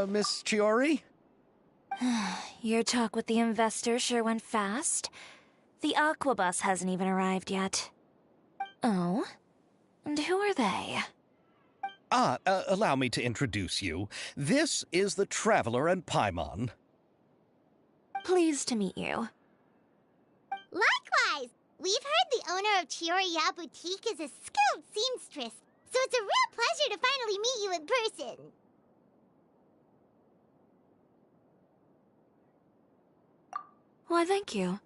Miss Chiori? Your talk with the investor sure went fast. The Aquabus hasn't even arrived yet. Oh? And who are they? Allow me to introduce you. This is the Traveler and Paimon. Pleased to meet you. Likewise! We've heard the owner of Chioriya Boutique is a skilled seamstress, so it's a real pleasure to finally meet you in person. Why, thank you.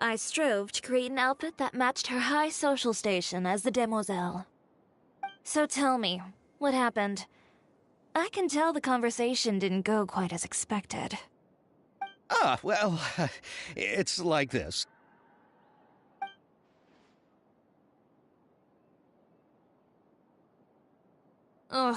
I strove to create an outfit that matched her high social station as the demoiselle. So tell me, what happened? I can tell the conversation didn't go quite as expected. Well, it's like this. Ugh.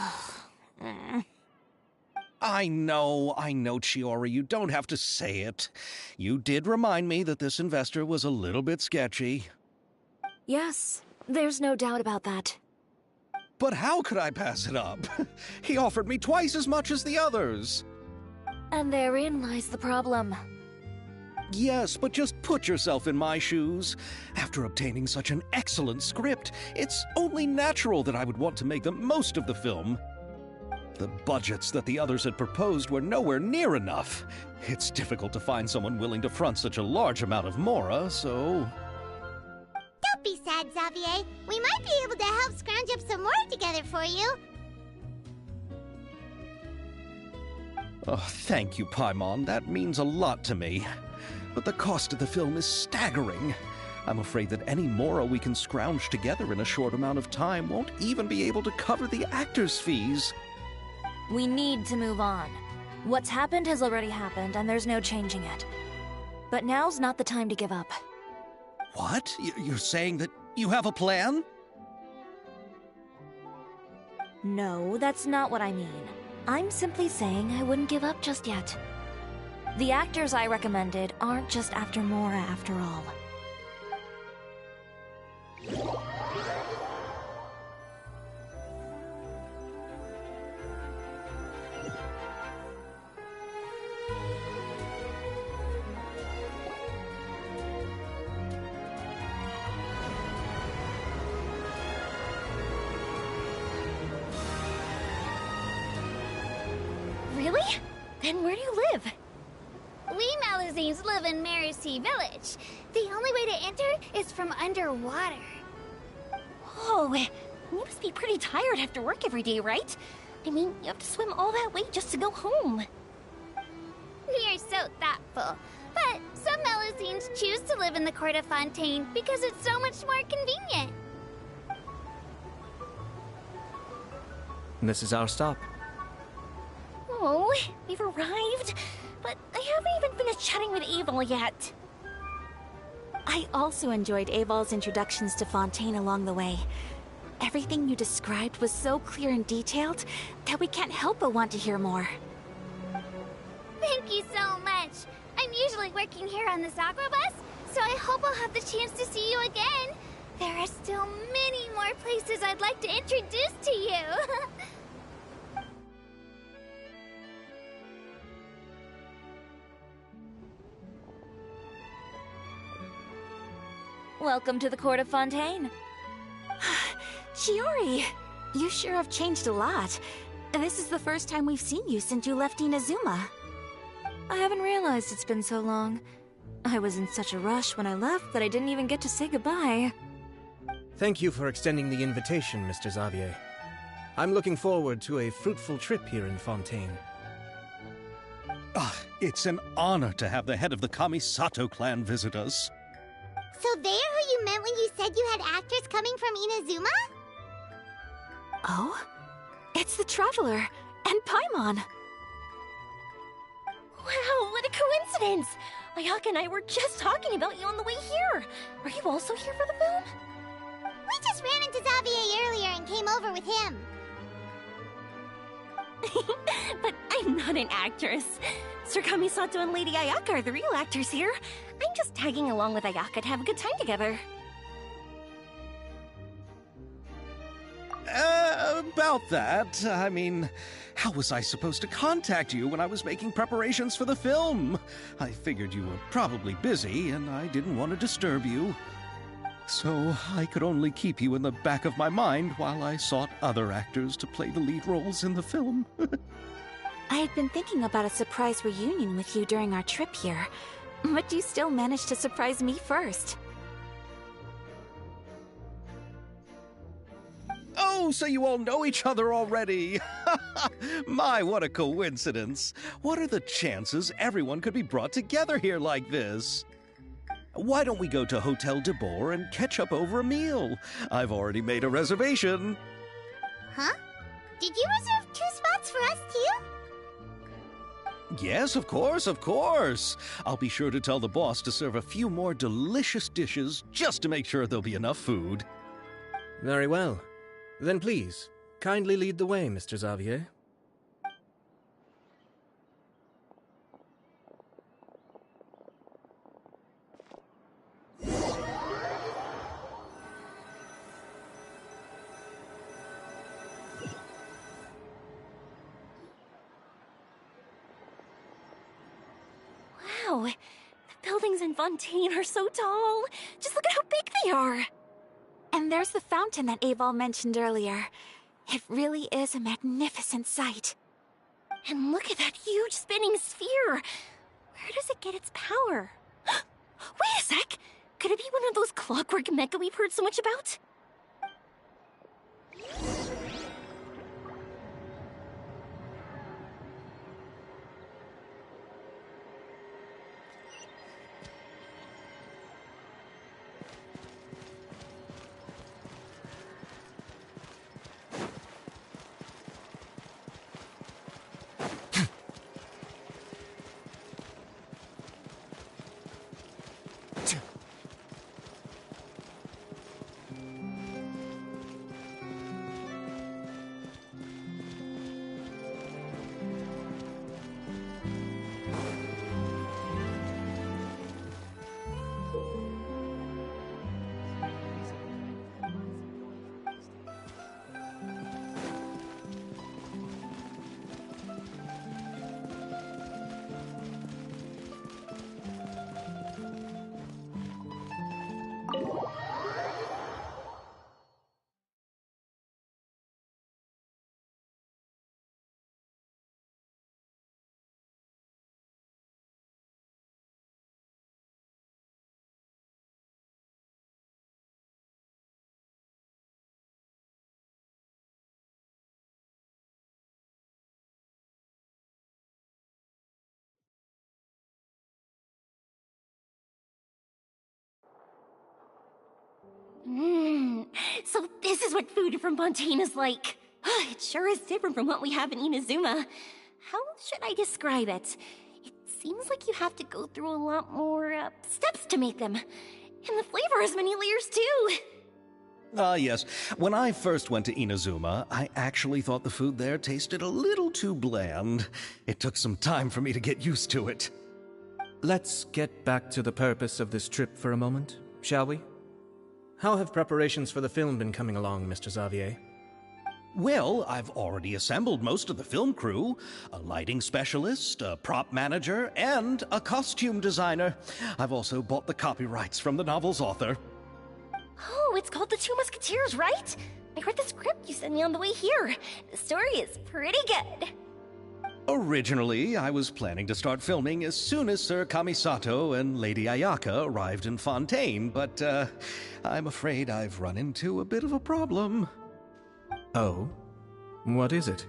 I know, Chiori, you don't have to say it. You did remind me that this investor was a little bit sketchy. Yes, there's no doubt about that. But how could I pass it up? He offered me twice as much as the others. And therein lies the problem. Yes, but just put yourself in my shoes. After obtaining such an excellent script, it's only natural that I would want to make the most of the film. The budgets that the others had proposed were nowhere near enough. It's difficult to find someone willing to front such a large amount of mora, so... Don't be sad, Xavier. We might be able to help scrounge up some more together for you. Oh, thank you, Paimon. That means a lot to me. But the cost of the film is staggering. I'm afraid that any mora we can scrounge together in a short amount of time won't even be able to cover the actors' fees. We need to move on. What's happened has already happened, and there's no changing it. But now's not the time to give up. What? You're saying that you have a plan? No, that's not what I mean. I'm simply saying I wouldn't give up just yet. The actors I recommended aren't just after Mora after all. Really? Then where do you live? We Malazines live in Marcy Village. The only way to enter is from underwater. Oh, you must be pretty tired after work every day, right? I mean, you have to swim all that way just to go home. We are so thoughtful. But some Malazines choose to live in the Court of Fontaine because it's so much more convenient. This is our stop. Oh, we've arrived, but I haven't even finished chatting with Aval yet. I also enjoyed Aval's introductions to Fontaine along the way. Everything you described was so clear and detailed that we can't help but want to hear more. Thank you so much. I'm usually working here on this Aquabus, so I hope I'll have the chance to see you again. There are still many more places I'd like to introduce to you. Welcome to the Court of Fontaine. Chiori, you sure have changed a lot. This is the first time we've seen you since you left Inazuma. I haven't realized it's been so long. I was in such a rush when I left that I didn't even get to say goodbye. Thank you for extending the invitation, Mr. Xavier. I'm looking forward to a fruitful trip here in Fontaine. It's an honor to have the head of the Kamisato clan visit us. So they're who you meant when you said you had actors coming from Inazuma? Oh? It's the Traveler and Paimon. Wow, what a coincidence! Ayaka and I were just talking about you on the way here. Are you also here for the film? We just ran into Xavier earlier and came over with him. But I'm not an actress. Sir Kamisato and Lady Ayaka are the real actors here. I'm just tagging along with Ayaka to have a good time together. About that, I mean, how was I supposed to contact you when I was making preparations for the film? I figured you were probably busy, and I didn't want to disturb you. So I could only keep you in the back of my mind while I sought other actors to play the lead roles in the film. I had been thinking about a surprise reunion with you during our trip here, but you still managed to surprise me first. Oh, so you all know each other already! My, what a coincidence! What are the chances everyone could be brought together here like this? Why don't we go to Hotel de Boer and catch up over a meal? I've already made a reservation. Huh? Did you reserve 2 spots for us too? Yes, of course, of course. I'll be sure to tell the boss to serve a few more delicious dishes just to make sure there'll be enough food. Very well. Then please, kindly lead the way, Mr. Xavier. Wow, the buildings in Fontaine are so tall. Just look at how big they are. And there's the fountain that Aval mentioned earlier. It really is a magnificent sight. And look at that huge spinning sphere. Where does it get its power? Wait a sec! Could it be one of those clockwork mecha we've heard so much about? So this is what food from Fontaine is like. It sure is different from what we have in Inazuma. How should I describe it? It seems like you have to go through a lot more steps to make them. And the flavor has many layers too. Yes. When I first went to Inazuma, I actually thought the food there tasted a little too bland. It took some time for me to get used to it. Let's get back to the purpose of this trip for a moment, shall we? How have preparations for the film been coming along, Mr. Xavier? Well, I've already assembled most of the film crew. A lighting specialist, a prop manager, and a costume designer. I've also bought the copyrights from the novel's author. Oh, it's called The Two Musketeers, right? I read the script you sent me on the way here. The story is pretty good. Originally, I was planning to start filming as soon as Sir Kamisato and Lady Ayaka arrived in Fontaine, but I'm afraid I've run into a bit of a problem. Oh? What is it?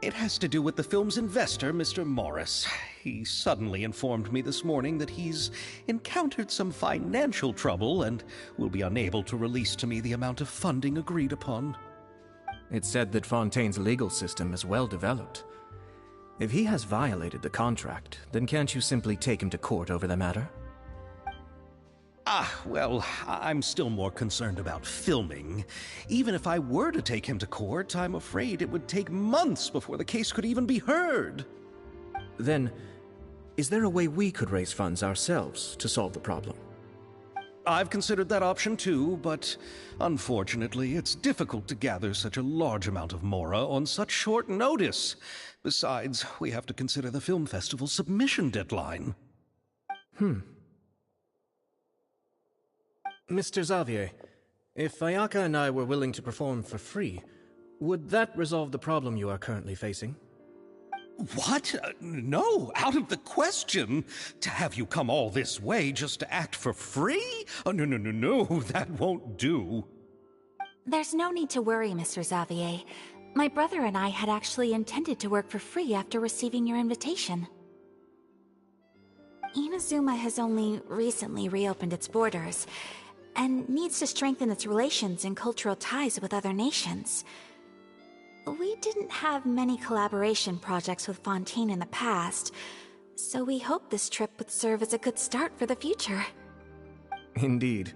It has to do with the film's investor, Mr. Morris. He suddenly informed me this morning that he's encountered some financial trouble and will be unable to release to me the amount of funding agreed upon. It's said that Fontaine's legal system is well developed. If he has violated the contract, then can't you simply take him to court over the matter? Well, I'm still more concerned about filming. Even if I were to take him to court, I'm afraid it would take months before the case could even be heard. Then, is there a way we could raise funds ourselves to solve the problem? I've considered that option too, but unfortunately, it's difficult to gather such a large amount of mora on such short notice. Besides, we have to consider the film festival's submission deadline. Mr. Xavier, if Ayaka and I were willing to perform for free, would that resolve the problem you are currently facing? What? No, out of the question. To have you come all this way just to act for free? Oh, no, that won't do. There's no need to worry, Mr. Xavier. My brother and I had actually intended to work for free after receiving your invitation. Inazuma has only recently reopened its borders, and needs to strengthen its relations and cultural ties with other nations. We didn't have many collaboration projects with Fontaine in the past, so we hoped this trip would serve as a good start for the future. Indeed.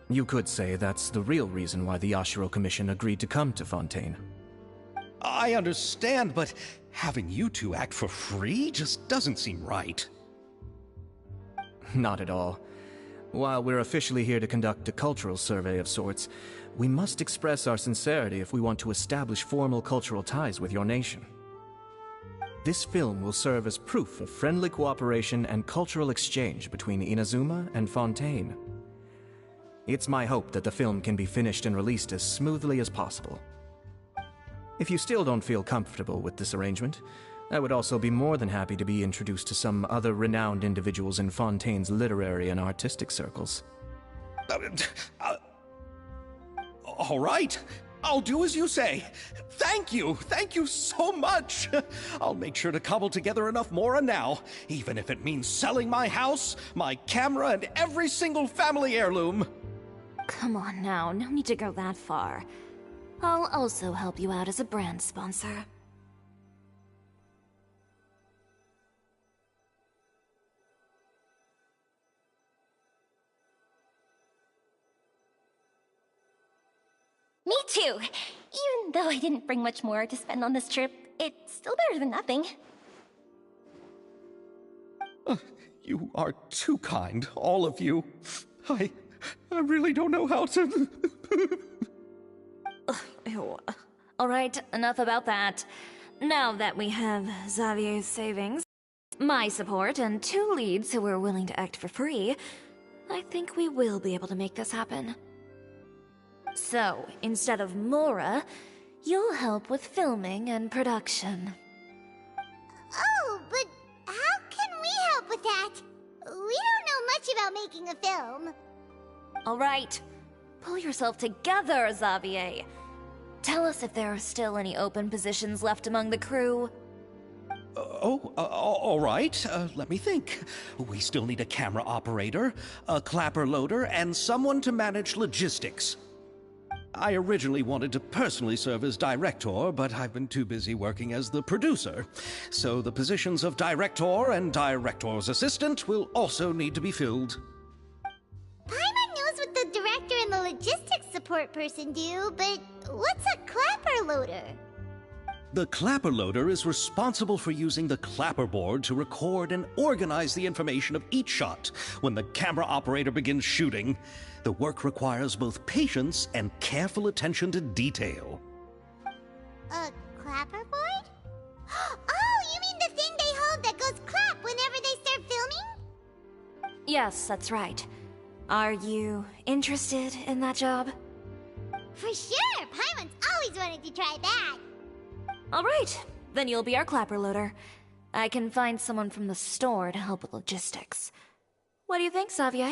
You could say that's the real reason why the Yashiro Commission agreed to come to Fontaine. I understand, but having you two act for free just doesn't seem right. Not at all. While we're officially here to conduct a cultural survey of sorts, we must express our sincerity if we want to establish formal cultural ties with your nation. This film will serve as proof of friendly cooperation and cultural exchange between Inazuma and Fontaine. It's my hope that the film can be finished and released as smoothly as possible. If you still don't feel comfortable with this arrangement, I would also be more than happy to be introduced to some other renowned individuals in Fontaine's literary and artistic circles. All right, I'll do as you say. Thank you so much. I'll make sure to cobble together enough mora now, even if it means selling my house, my camera, and every single family heirloom. Come on now, no need to go that far. I'll also help you out as a brand sponsor. Me too! Even though I didn't bring much more to spend on this trip, it's still better than nothing. You are too kind, all of you. I really don't know how to... Ew. Alright, enough about that. Now that we have Xavier's savings, my support, and 2 leads who are willing to act for free, I think we will be able to make this happen. So, instead of Mora, you'll help with filming and production. Oh, but how can we help with that? We don't know much about making a film. Alright, pull yourself together, Xavier. Tell us if there are still any open positions left among the crew. All right. Let me think. We still need a camera operator, a clapper loader, and someone to manage logistics. I originally wanted to personally serve as director, but I've been too busy working as the producer. So the positions of director and director's assistant will also need to be filled. Paimon knows what the director and the logistics support person do, but what's a clapper loader? The clapper loader is responsible for using the clapperboard to record and organize the information of each shot when the camera operator begins shooting. The work requires both patience and careful attention to detail. A clapperboard? Oh, you mean the thing they hold that goes clap whenever they start filming? Yes, that's right. Are you interested in that job? For sure! Paimon's always wanted to try that! Alright, then you'll be our clapper loader. I can find someone from the store to help with logistics. What do you think, Xavier?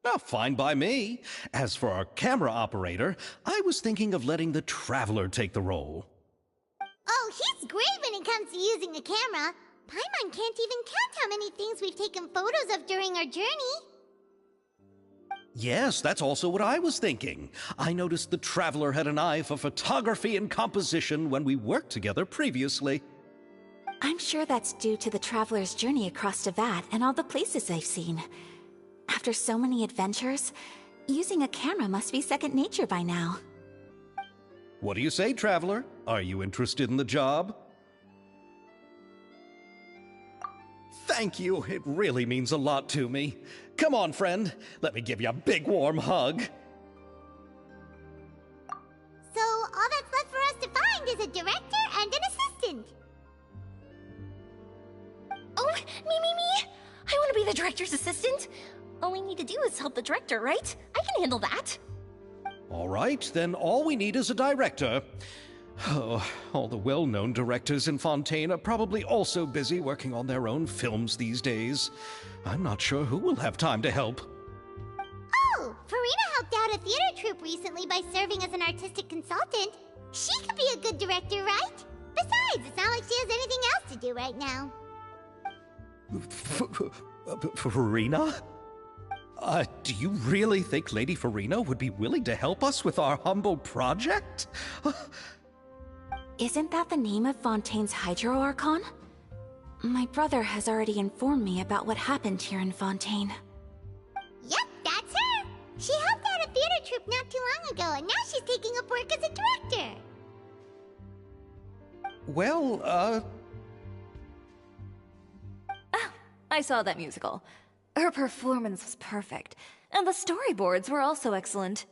Oh, fine by me. As for our camera operator, I was thinking of letting the Traveler take the role. Oh, he's great when it comes to using a camera. Paimon can't even count how many things we've taken photos of during our journey. Yes, that's also what I was thinking. I noticed the Traveler had an eye for photography and composition when we worked together previously. I'm sure that's due to the Traveler's journey across Teyvat and all the places they've seen. After so many adventures, using a camera must be second nature by now. What do you say, Traveler? Are you interested in the job? Thank you. It really means a lot to me. Come on, friend. Let me give you a big warm hug. So, all that's left for us to find is a director and an assistant. Oh, me! I want to be the director's assistant! All we need to do is help the director, right? I can handle that. All right, then all we need is a director. Oh, all the well-known directors in Fontaine are probably also busy working on their own films these days. I'm not sure who will have time to help. Oh, Farina helped out a theater troupe recently by serving as an artistic consultant. She could be a good director, right? Besides, it's not like she has anything else to do right now. Farina? Do you really think Lady Farina would be willing to help us with our humble project? Isn't that the name of Fontaine's Hydro Archon? My brother has already informed me about what happened here in Fontaine. Yep, that's her! She helped out a theater troupe not too long ago, and now she's taking up work as a director. Well, I saw that musical. Her performance was perfect, and the storyboards were also excellent.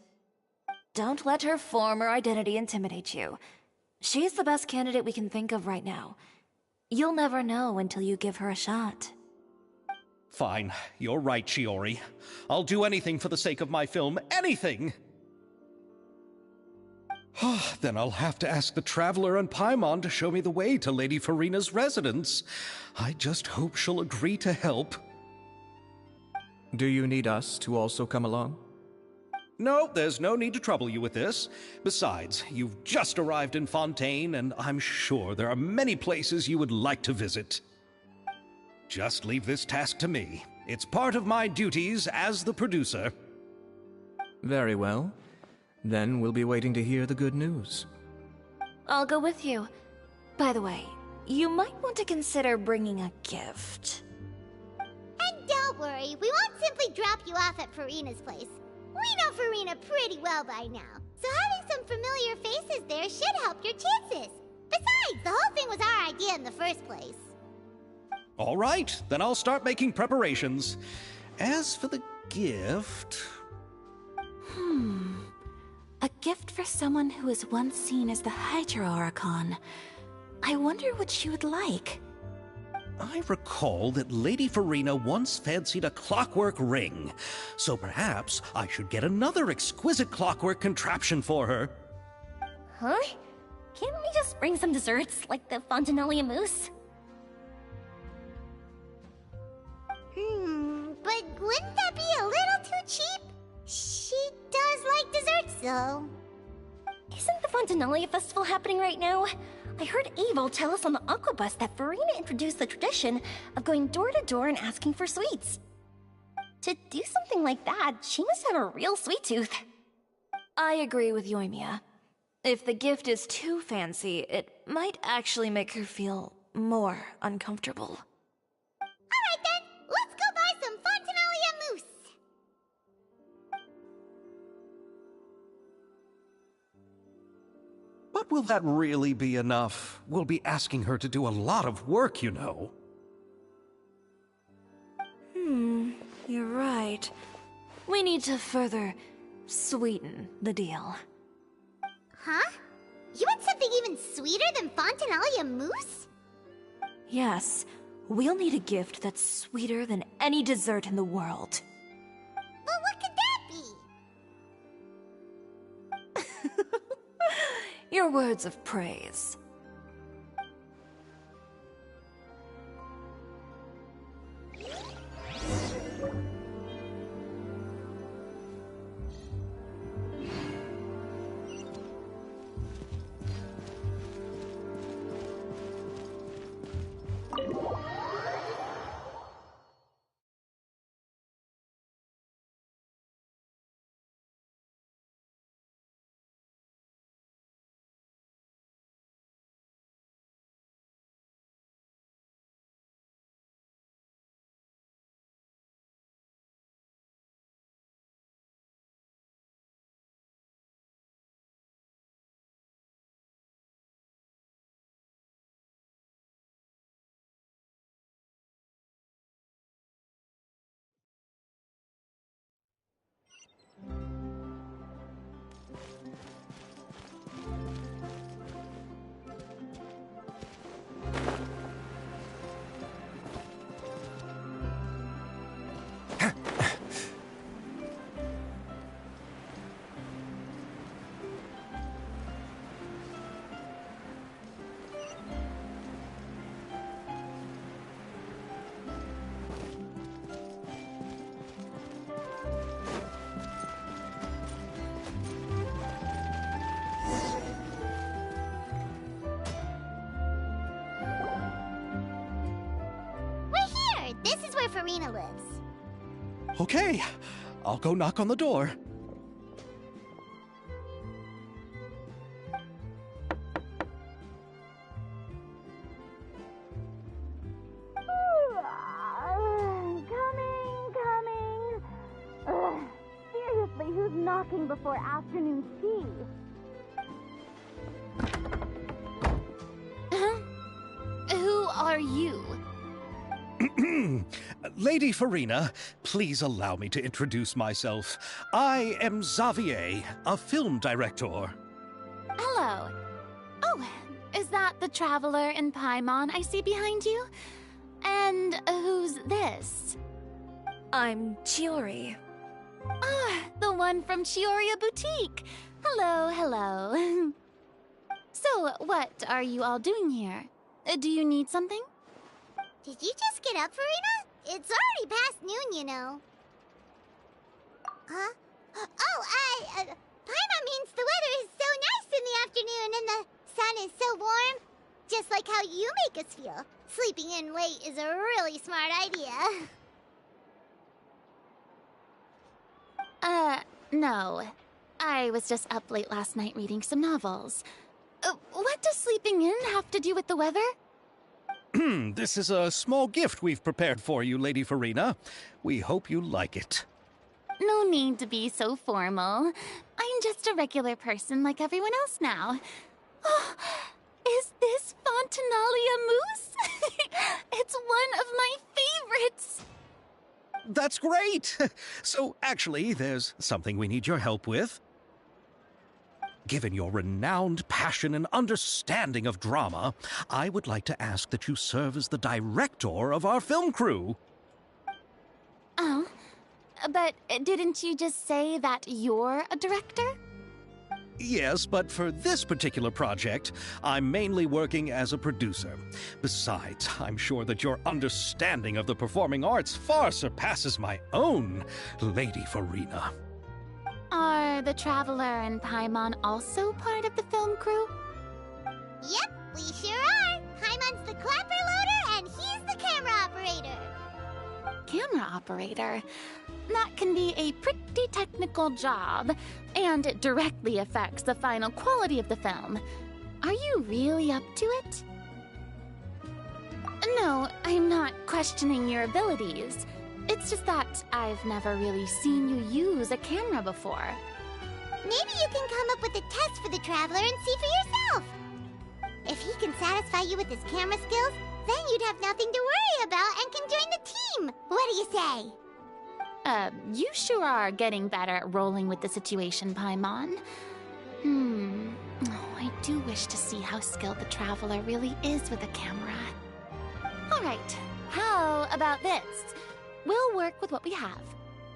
Don't let her former identity intimidate you. She's the best candidate we can think of right now. You'll never know until you give her a shot. Fine. You're right, Shiori. I'll do anything for the sake of my film. Anything! Then I'll have to ask the Traveler and Paimon to show me the way to Lady Farina's residence. I just hope she'll agree to help. Do you need us to also come along? No, there's no need to trouble you with this. Besides, you've just arrived in Fontaine, and I'm sure there are many places you would like to visit. Just leave this task to me. It's part of my duties as the producer. Very well. Then we'll be waiting to hear the good news. I'll go with you. By the way, you might want to consider bringing a gift. And don't worry, we won't simply drop you off at Farina's place. We know Farina pretty well by now, so having some familiar faces there should help your chances. Besides, the whole thing was our idea in the first place. All right, then I'll start making preparations. As for the gift... A gift for someone who was once seen as the Hydro Archon. I wonder what she would like. I recall that Lady Farina once fancied a clockwork ring, so perhaps I should get another exquisite clockwork contraption for her. Huh? Can't we just bring some desserts, like the Fontanalia mousse? But wouldn't that be a little too cheap? She does like desserts, though. Isn't the Fontanalia festival happening right now? I heard Abel tell us on the Aquabus that Farina introduced the tradition of going door to door and asking for sweets. To do something like that, she must have a real sweet tooth. I agree with Yoimiya. If the gift is too fancy, it might actually make her feel more uncomfortable. Alright then, let's go buy some Fontanalia mousse! But will that really be enough? We'll be asking her to do a lot of work, you know. You're right. We need to further sweeten the deal. Huh? You want something even sweeter than Fontanalia mousse? Yes, we'll need a gift that's sweeter than any dessert in the world. But what could that be? Your words of praise. This is where Farina lives. Okay, I'll go knock on the door. Coming. Seriously, who's knocking before afternoon tea? Who are you? Lady Farina, please allow me to introduce myself. I am Xavier, a film director. Hello. Oh, is that the traveler in Paimon I see behind you? And who's this? I'm Chiori. Ah, the one from Chioria Boutique. Hello. So, what are you all doing here? Do you need something? Did you just get up, Farina? It's already past noon, you know. Huh? Paimon means the weather is so nice in the afternoon and the sun is so warm. Just like how you make us feel. Sleeping in late is a really smart idea. No. I was just up late last night reading some novels. What does sleeping in have to do with the weather? This is a small gift we've prepared for you, Lady Farina. We hope you like it. No need to be so formal. I'm just a regular person like everyone else now. Oh, is this Fontinalia mousse? It's one of my favorites. That's great! So, actually, there's something we need your help with. Given your renowned passion and understanding of drama, I would like to ask that you serve as the director of our film crew. Oh, but didn't you just say that you're a director? Yes, but for this particular project, I'm mainly working as a producer. Besides, I'm sure that your understanding of the performing arts far surpasses my own, Lady Farina. Are the Traveler and Paimon also part of the film crew? Yep, we sure are. Paimon's the clapper loader and he's the camera operator. Camera operator? That can be a pretty technical job, and it directly affects the final quality of the film. Are you really up to it? No, I'm not questioning your abilities. It's just that I've never really seen you use a camera before. Maybe you can come up with a test for the Traveler and see for yourself. If he can satisfy you with his camera skills, then you'd have nothing to worry about and can join the team. What do you say? You sure are getting better at rolling with the situation, Paimon. Oh, I do wish to see how skilled the Traveler really is with a camera. Alright, how about this? We'll work with what we have.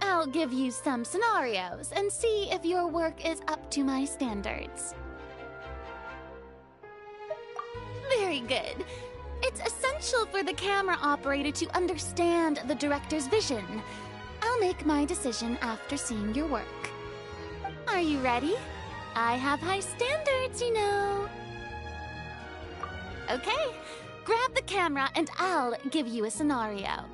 I'll give you some scenarios and see if your work is up to my standards. Very good. It's essential for the camera operator to understand the director's vision. I'll make my decision after seeing your work. Are you ready? I have high standards, you know. Okay, grab the camera and I'll give you a scenario.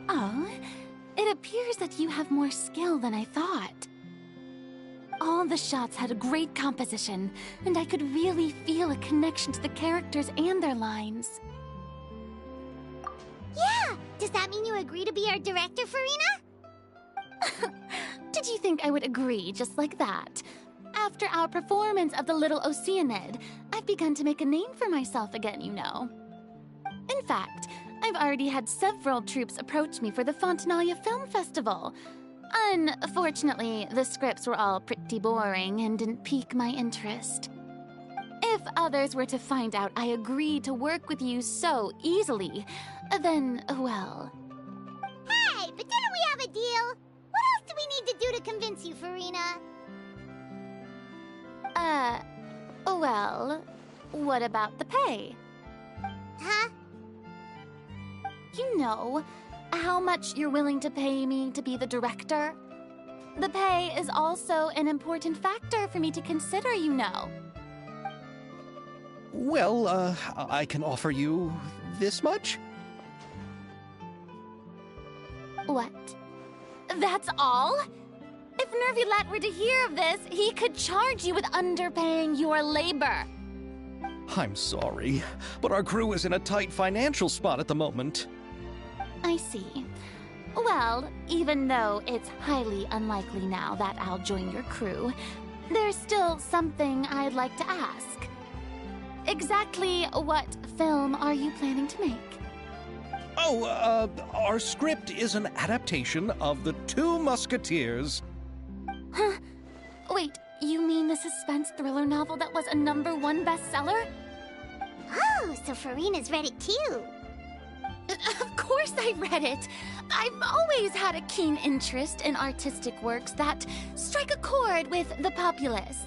Oh, it appears that you have more skill than I thought. All the shots had a great composition, and I could really feel a connection to the characters and their lines. Yeah! Does that mean you agree to be our director, Farina? Did you think I would agree just like that? After our performance of the Little Oceanid, I've begun to make a name for myself again, you know. In fact, I've already had several troops approach me for the Fontanalia Film Festival. Unfortunately, the scripts were all pretty boring and didn't pique my interest. If others were to find out I agreed to work with you so easily, then, well... Hey, but didn't we have a deal? What else do we need to do to convince you, Farina? Well, what about the pay? Huh? You know, how much you're willing to pay me to be the director? The pay is also an important factor for me to consider, you know. Well, I can offer you this much? What? That's all? If Nervylat were to hear of this, he could charge you with underpaying your labor. I'm sorry, but our crew is in a tight financial spot at the moment. I see. Well, even though it's highly unlikely now that I'll join your crew, there's still something I'd like to ask. Exactly what film are you planning to make? Our script is an adaptation of The Two Musketeers. Huh? Wait, you mean the suspense thriller novel that was a #1 bestseller? Oh, so Farina's read it too. Of course I read it. I've always had a keen interest in artistic works that strike a chord with the populace.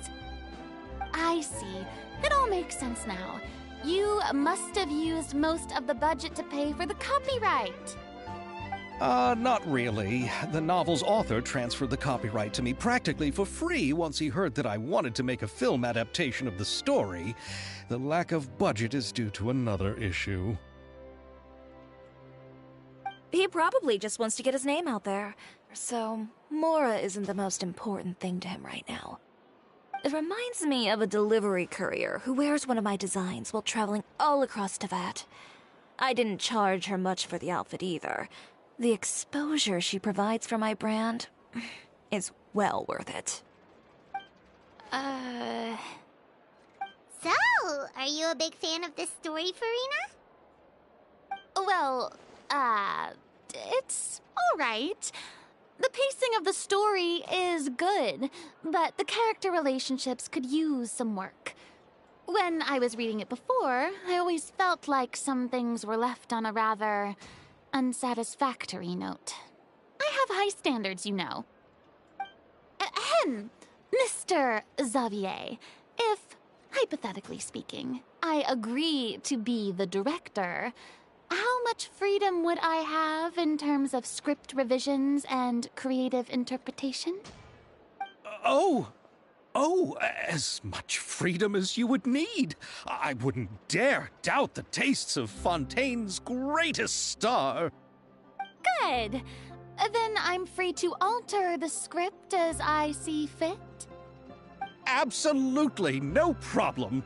I see. It all makes sense now. You must have used most of the budget to pay for the copyright. Not really. The novel's author transferred the copyright to me practically for free once he heard that I wanted to make a film adaptation of the story. The lack of budget is due to another issue. He probably just wants to get his name out there. So, Mora isn't the most important thing to him right now. It reminds me of a delivery courier who wears one of my designs while traveling all across Teyvat. I didn't charge her much for the outfit either. The exposure she provides for my brand is well worth it. So, are you a big fan of this story, Farina? Well, it's alright. The pacing of the story is good, but the character relationships could use some work. When I was reading it before, I always felt like some things were left on a rather unsatisfactory note. I have high standards, you know. Ahem, Mr. Xavier, if, hypothetically speaking, I agree to be the director, how much freedom would I have in terms of script revisions and creative interpretation? As much freedom as you would need. I wouldn't dare doubt the tastes of Fontaine's greatest star. Good. Then I'm free to alter the script as I see fit? Absolutely, no problem.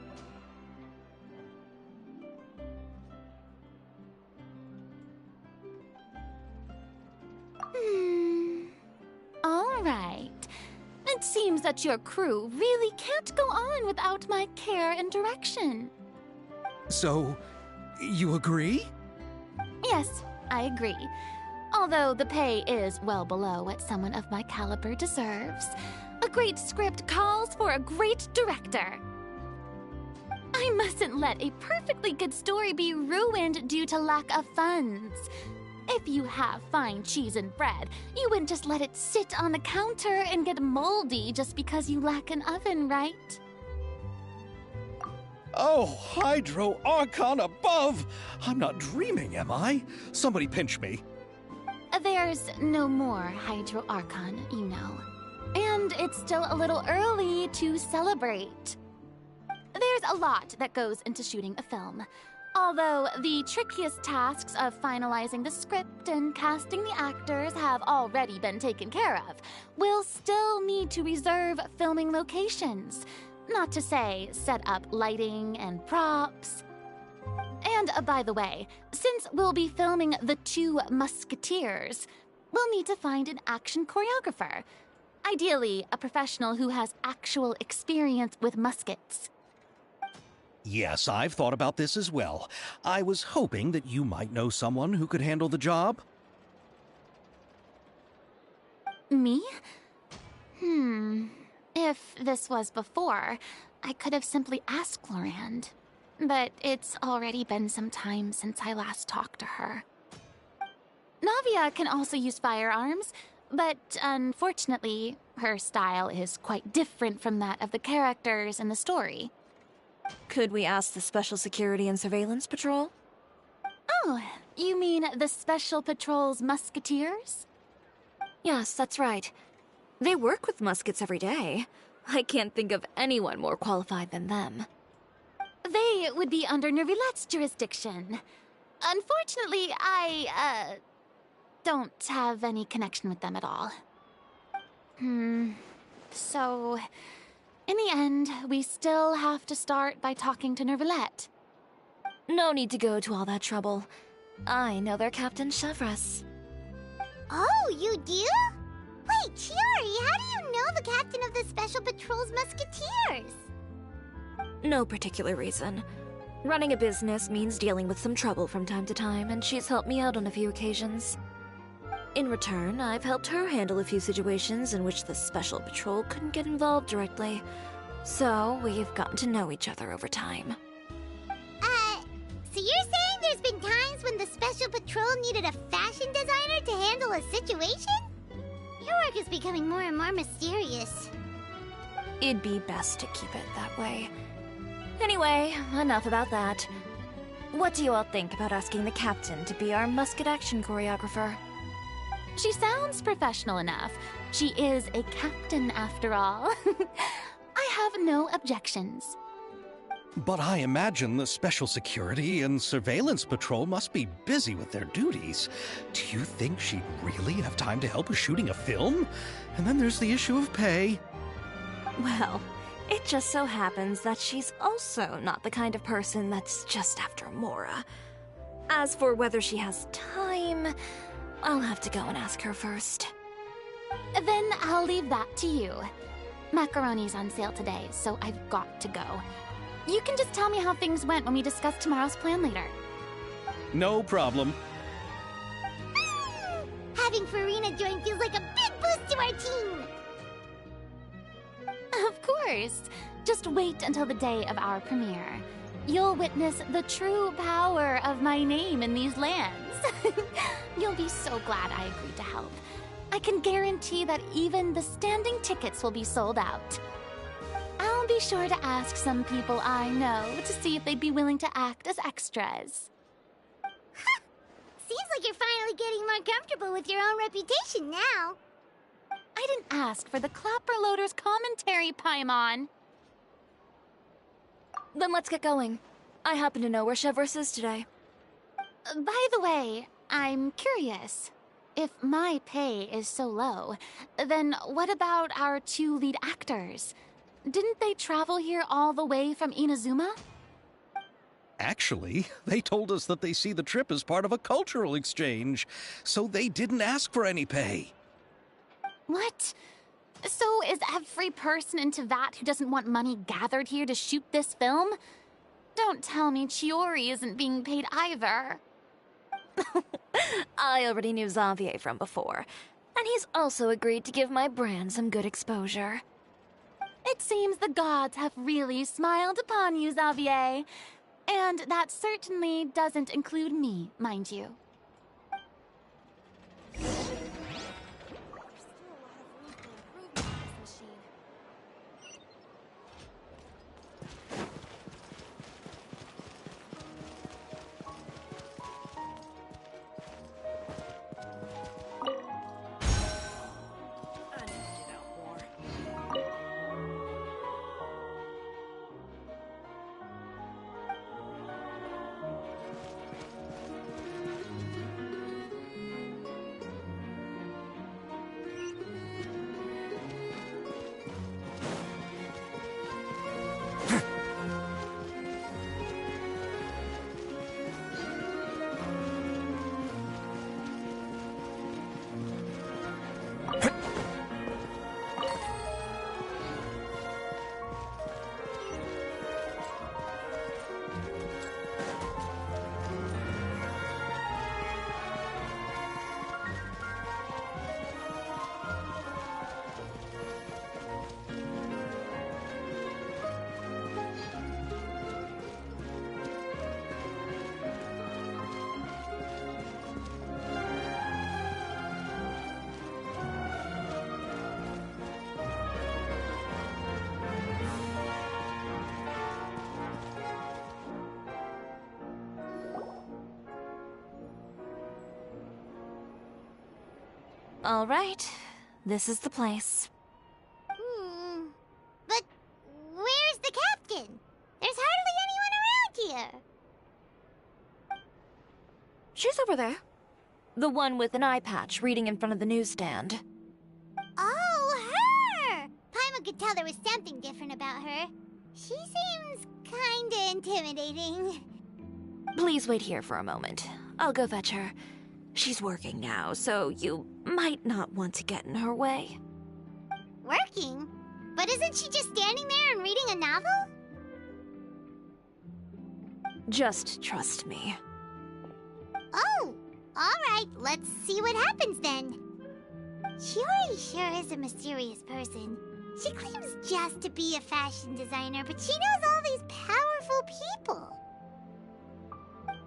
All right. It seems that your crew really can't go on without my care and direction. So, you agree? Yes, I agree. Although the pay is well below what someone of my caliber deserves. A great script calls for a great director. I mustn't let a perfectly good story be ruined due to lack of funds. If you have fine cheese and bread, you wouldn't just let it sit on the counter and get moldy just because you lack an oven, right? Oh, Hydro Archon above! I'm not dreaming, am I? Somebody pinch me. There's no more Hydro Archon, you know. And it's still a little early to celebrate. There's a lot that goes into shooting a film. Although the trickiest tasks of finalizing the script and casting the actors have already been taken care of, we'll still need to reserve filming locations. Not to say set up lighting and props. And by the way, since we'll be filming The Two Musketeers, we'll need to find an action choreographer. Ideally, a professional who has actual experience with muskets. Yes, I've thought about this as well. I was hoping that you might know someone who could handle the job. Me? If this was before, I could have simply asked Florand. But it's already been some time since I last talked to her. Navia can also use firearms, but unfortunately, her style is quite different from that of the characters in the story. Could we ask the Special Security and Surveillance Patrol? Oh, you mean the Special Patrol's musketeers? Yes, that's right. They work with muskets every day. I can't think of anyone more qualified than them. They would be under Nervilette's jurisdiction. Unfortunately, I, don't have any connection with them at all. So, in the end, we still have to start by talking to Nervilette. No need to go to all that trouble. I know their Captain Chevres. Oh, you do? Wait, Chiari, how do you know the captain of the Special Patrol's Musketeers? No particular reason. Running a business means dealing with some trouble from time to time, and she's helped me out on a few occasions. In return, I've helped her handle a few situations in which the Special Patrol couldn't get involved directly. So, we've gotten to know each other over time. So you're saying there's been times when the Special Patrol needed a fashion designer to handle a situation? Your work is becoming more and more mysterious. It'd be best to keep it that way. Anyway, enough about that. What do you all think about asking the captain to be our musket action choreographer? She sounds professional enough. She is a captain after all. I have no objections. But I imagine the Special Security and Surveillance Patrol must be busy with their duties. Do you think she'd really have time to help us shooting a film? And then there's the issue of pay. Well, it just so happens that she's also not the kind of person that's just after Mora. As for whether she has time, I'll have to go and ask her first. Then I'll leave that to you. Macaroni's on sale today, so I've got to go. You can just tell me how things went when we discuss tomorrow's plan later. No problem. Having Farina join feels like a big boost to our team! Of course. Just wait until the day of our premiere. You'll witness the true power of my name in these lands. You'll be so glad I agreed to help. I can guarantee that even the standing tickets will be sold out. I'll be sure to ask some people I know to see if they'd be willing to act as extras. Seems like you're finally getting more comfortable with your own reputation now. I didn't ask for the Clapper Loader's commentary, Paimon. Then let's get going. I happen to know where Chevreuse is today. By the way, I'm curious. If my pay is so low, then what about our two lead actors? Didn't they travel here all the way from Inazuma? Actually, they told us that they see the trip as part of a cultural exchange, so they didn't ask for any pay. What? So is every person in Tevat who doesn't want money gathered here to shoot this film? Don't tell me Chiori isn't being paid either. I already knew Xavier from before, and he's also agreed to give my brand some good exposure. It seems the gods have really smiled upon you, Xavier. And that certainly doesn't include me, mind you. All right, this is the place. But where's the captain? There's hardly anyone around here. She's over there. The one with an eye patch reading in front of the newsstand. Oh, her! Paimon could tell there was something different about her. She seems kinda intimidating. Please wait here for a moment. I'll go fetch her. She's working now, so you might not want to get in her way. Working? But isn't she just standing there and reading a novel? Just trust me. Oh, alright, let's see what happens then. Shiori sure is a mysterious person. She claims just to be a fashion designer, but she knows all these powerful people.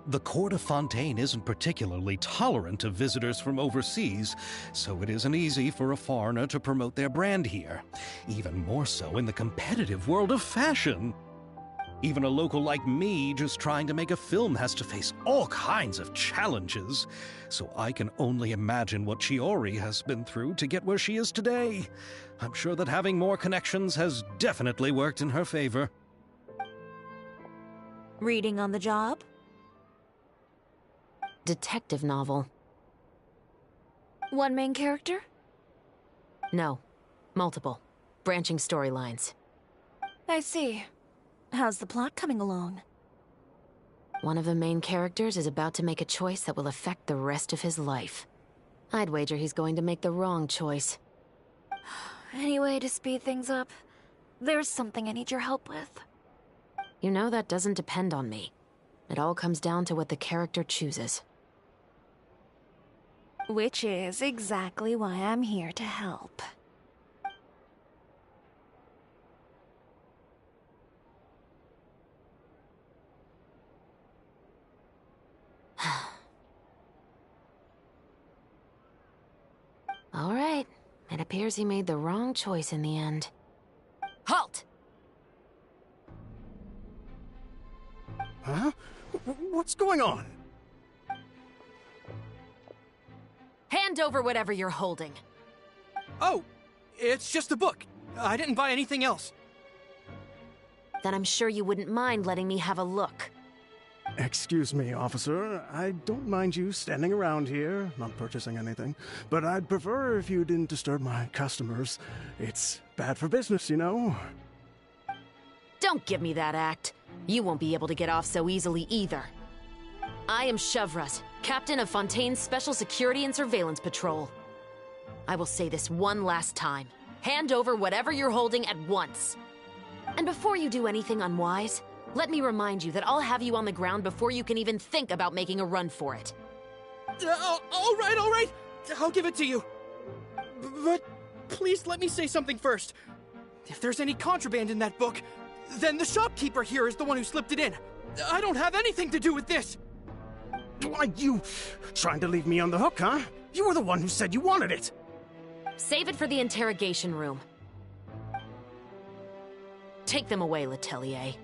The court of Fontaine isn't particularly tolerant of visitors from overseas, so it isn't easy for a foreigner to promote their brand here. Even more so in the competitive world of fashion. Even a local like me just trying to make a film has to face all kinds of challenges. So I can only imagine what Shiori has been through to get where she is today. I'm sure that having more connections has definitely worked in her favor. Reading on the job? Detective novel. One main character? No. Multiple. Branching storylines. I see. How's the plot coming along? One of the main characters is about to make a choice that will affect the rest of his life. I'd wager he's going to make the wrong choice. Any way to speed things up? There's something I need your help with. You know that doesn't depend on me. It all comes down to what the character chooses. Which is exactly why I'm here to help. All right. It appears he made the wrong choice in the end. Halt! Huh? What's going on? Hand over whatever you're holding. Oh, it's just a book. I didn't buy anything else. Then I'm sure you wouldn't mind letting me have a look. Excuse me, officer. I don't mind you standing around here, not purchasing anything, but I'd prefer if you didn't disturb my customers. It's bad for business, you know? Don't give me that act. You won't be able to get off so easily either. I am Chevraz, Captain of Fontaine's Special Security and Surveillance Patrol. I will say this one last time. Hand over whatever you're holding at once. And before you do anything unwise, let me remind you that I'll have you on the ground before you can even think about making a run for it. All right. I'll give it to you. But please let me say something first. If there's any contraband in that book, then the shopkeeper here is the one who slipped it in. I don't have anything to do with this. Why, you trying to leave me on the hook, huh? You were the one who said you wanted it. Save it for the interrogation room. Take them away, Letelier.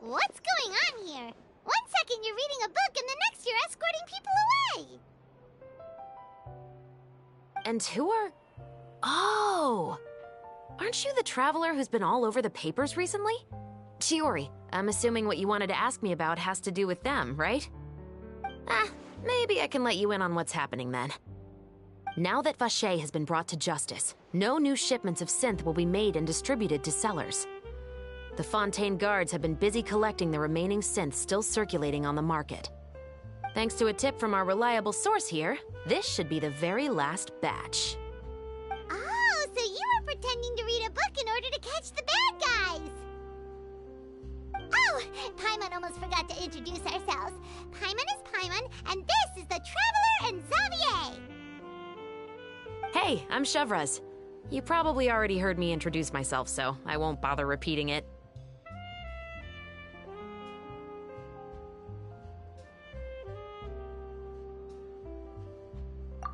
What's going on here? One second you're reading a book and the next you're escorting people away. And who are... Oh! Aren't you the traveler who's been all over the papers recently? Shiori, I'm assuming what you wanted to ask me about has to do with them, right? Maybe I can let you in on what's happening then. Now that Vacher has been brought to justice, no new shipments of synth will be made and distributed to sellers. The Fontaine guards have been busy collecting the remaining synths still circulating on the market. Thanks to a tip from our reliable source here, this should be the very last batch. Oh, so you were pretending to read a book in order to catch the bad guys. Oh, Paimon almost forgot to introduce ourselves. Paimon is Paimon, and this is the Traveler and Xavier. Hey, I'm Chevraz. You probably already heard me introduce myself, so I won't bother repeating it.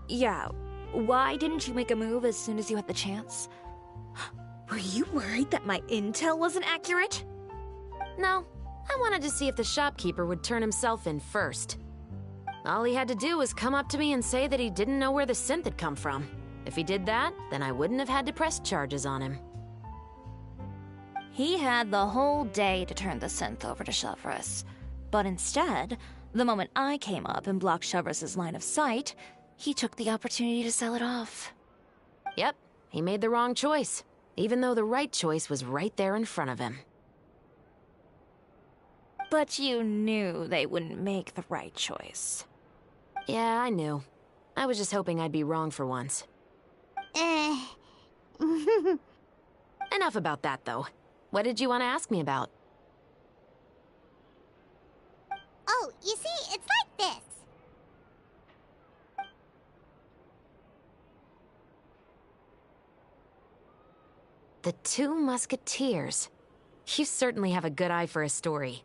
Yeah, why didn't you make a move as soon as you had the chance? Were you worried that my intel wasn't accurate? No, I wanted to see if the shopkeeper would turn himself in first. All he had to do was come up to me and say that he didn't know where the synth had come from. If he did that, then I wouldn't have had to press charges on him. He had the whole day to turn the synth over to Chevraz. But instead, the moment I came up and blocked Chevraz's line of sight, he took the opportunity to sell it off. Yep, he made the wrong choice, even though the right choice was right there in front of him. But you knew they wouldn't make the right choice. Yeah, I knew. I was just hoping I'd be wrong for once. Uh... Enough about that, though. What did you want to ask me about? Oh, you see, it's like this. The Two Musketeers. You certainly have a good eye for a story.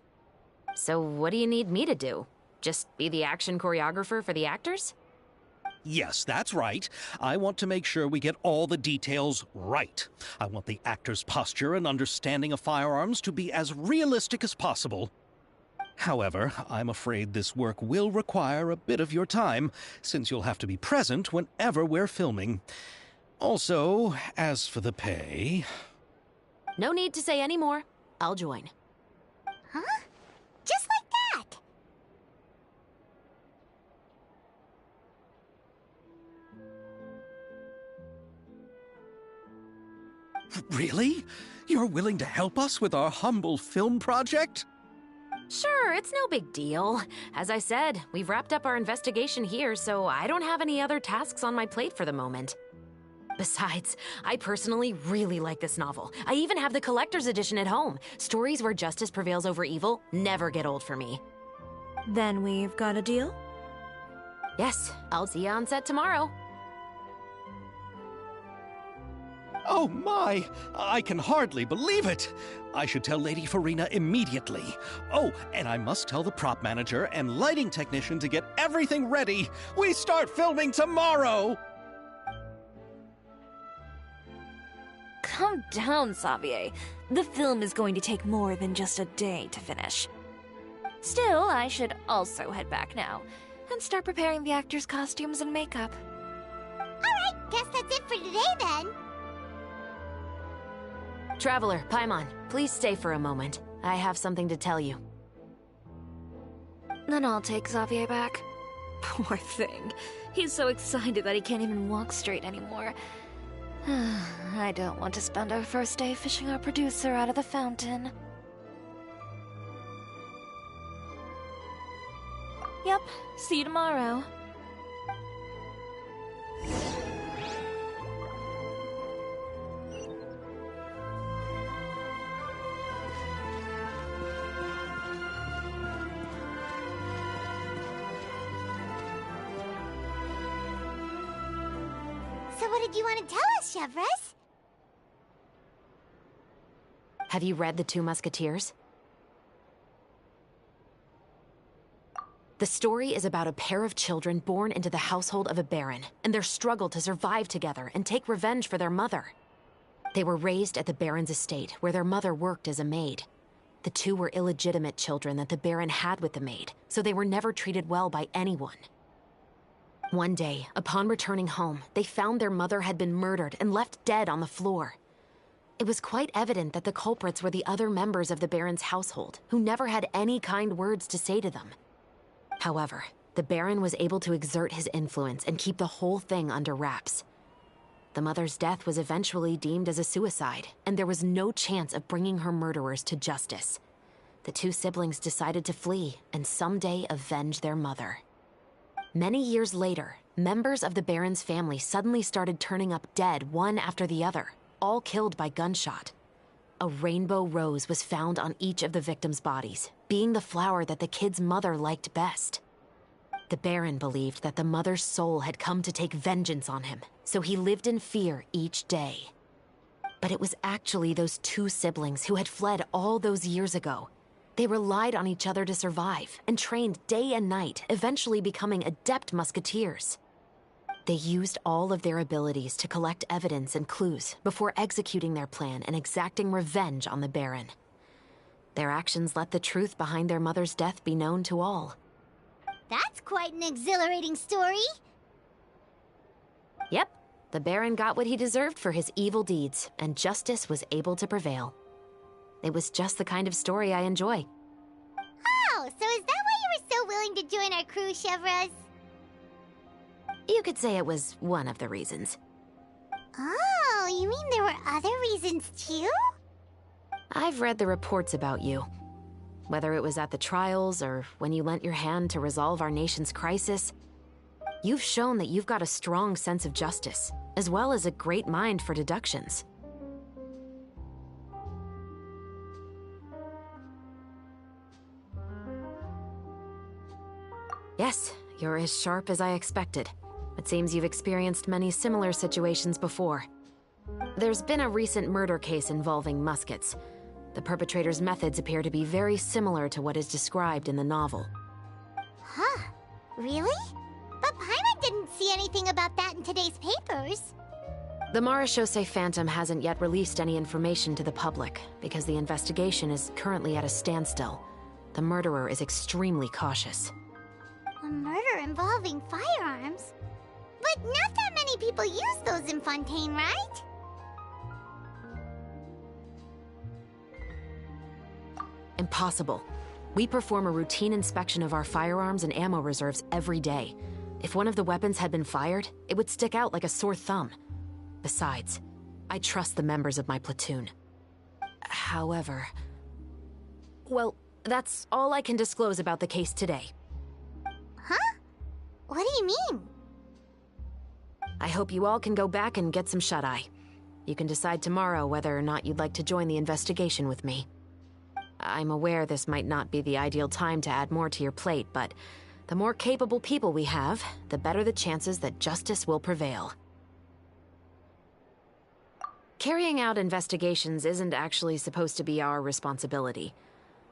So what do you need me to do? Just be the action choreographer for the actors? Yes, that's right. I want to make sure we get all the details right. I want the actor's posture and understanding of firearms to be as realistic as possible. However, I'm afraid this work will require a bit of your time, since you'll have to be present whenever we're filming. Also, as for the pay... No need to say any more. I'll join. Huh? Just like that? Really? You're willing to help us with our humble film project? Sure, it's no big deal. As I said, we've wrapped up our investigation here, so I don't have any other tasks on my plate for the moment. Besides, I personally really like this novel. I even have the collector's edition at home. Stories where justice prevails over evil never get old for me. Then we've got a deal? Yes, I'll see you on set tomorrow. Oh my! I can hardly believe it! I should tell Lady Farina immediately. Oh, and I must tell the prop manager and lighting technician to get everything ready. We start filming tomorrow! Calm down, Xavier. The film is going to take more than just a day to finish. Still, I should also head back now and start preparing the actors' costumes and makeup. Alright, guess that's it for today then. Traveler, Paimon, please stay for a moment. I have something to tell you. Then I'll take Xavier back. Poor thing. He's so excited that he can't even walk straight anymore. I don't want to spend our first day fishing our producer out of the fountain. Yep, see you tomorrow. So what did you want to tell us, Chevres? Have you read The Two Musketeers? The story is about a pair of children born into the household of a baron, and their struggle to survive together and take revenge for their mother. They were raised at the baron's estate, where their mother worked as a maid. The two were illegitimate children that the baron had with the maid, so they were never treated well by anyone. One day, upon returning home, they found their mother had been murdered and left dead on the floor. It was quite evident that the culprits were the other members of the baron's household, who never had any kind words to say to them. However, the baron was able to exert his influence and keep the whole thing under wraps. The mother's death was eventually deemed as a suicide, and there was no chance of bringing her murderers to justice. The two siblings decided to flee and someday avenge their mother. Many years later, members of the baron's family suddenly started turning up dead one after the other, all killed by gunshot. A rainbow rose was found on each of the victims' bodies, being the flower that the kid's mother liked best. The baron believed that the mother's soul had come to take vengeance on him, so he lived in fear each day. But it was actually those two siblings who had fled all those years ago. They relied on each other to survive and trained day and night, eventually becoming adept musketeers. They used all of their abilities to collect evidence and clues before executing their plan and exacting revenge on the baron. Their actions let the truth behind their mother's death be known to all. That's quite an exhilarating story. Yep, the baron got what he deserved for his evil deeds, and justice was able to prevail. It was just the kind of story I enjoy. Oh, so is that why you were so willing to join our crew, Chevres? You could say it was one of the reasons. Oh, you mean there were other reasons too? I've read the reports about you. Whether it was at the trials or when you lent your hand to resolve our nation's crisis, You've shown that you've got a strong sense of justice, as well as a great mind for deductions. Yes, you're as sharp as I expected. It seems you've experienced many similar situations before. There's been a recent murder case involving muskets. The perpetrator's methods appear to be very similar to what is described in the novel. Huh? Really? But Paimon didn't see anything about that in today's papers. The Marechaussee Phantom hasn't yet released any information to the public because the investigation is currently at a standstill. The murderer is extremely cautious. A murder involving firearms? But not that many people use those in Fontaine, right? Impossible. We perform a routine inspection of our firearms and ammo reserves every day. If one of the weapons had been fired, it would stick out like a sore thumb. Besides, I trust the members of my platoon. However... well, that's all I can disclose about the case today. Huh? What do you mean? I hope you all can go back and get some shut-eye. You can decide tomorrow whether or not you'd like to join the investigation with me. I'm aware this might not be the ideal time to add more to your plate, but the more capable people we have, the better the chances that justice will prevail. Carrying out investigations isn't actually supposed to be our responsibility.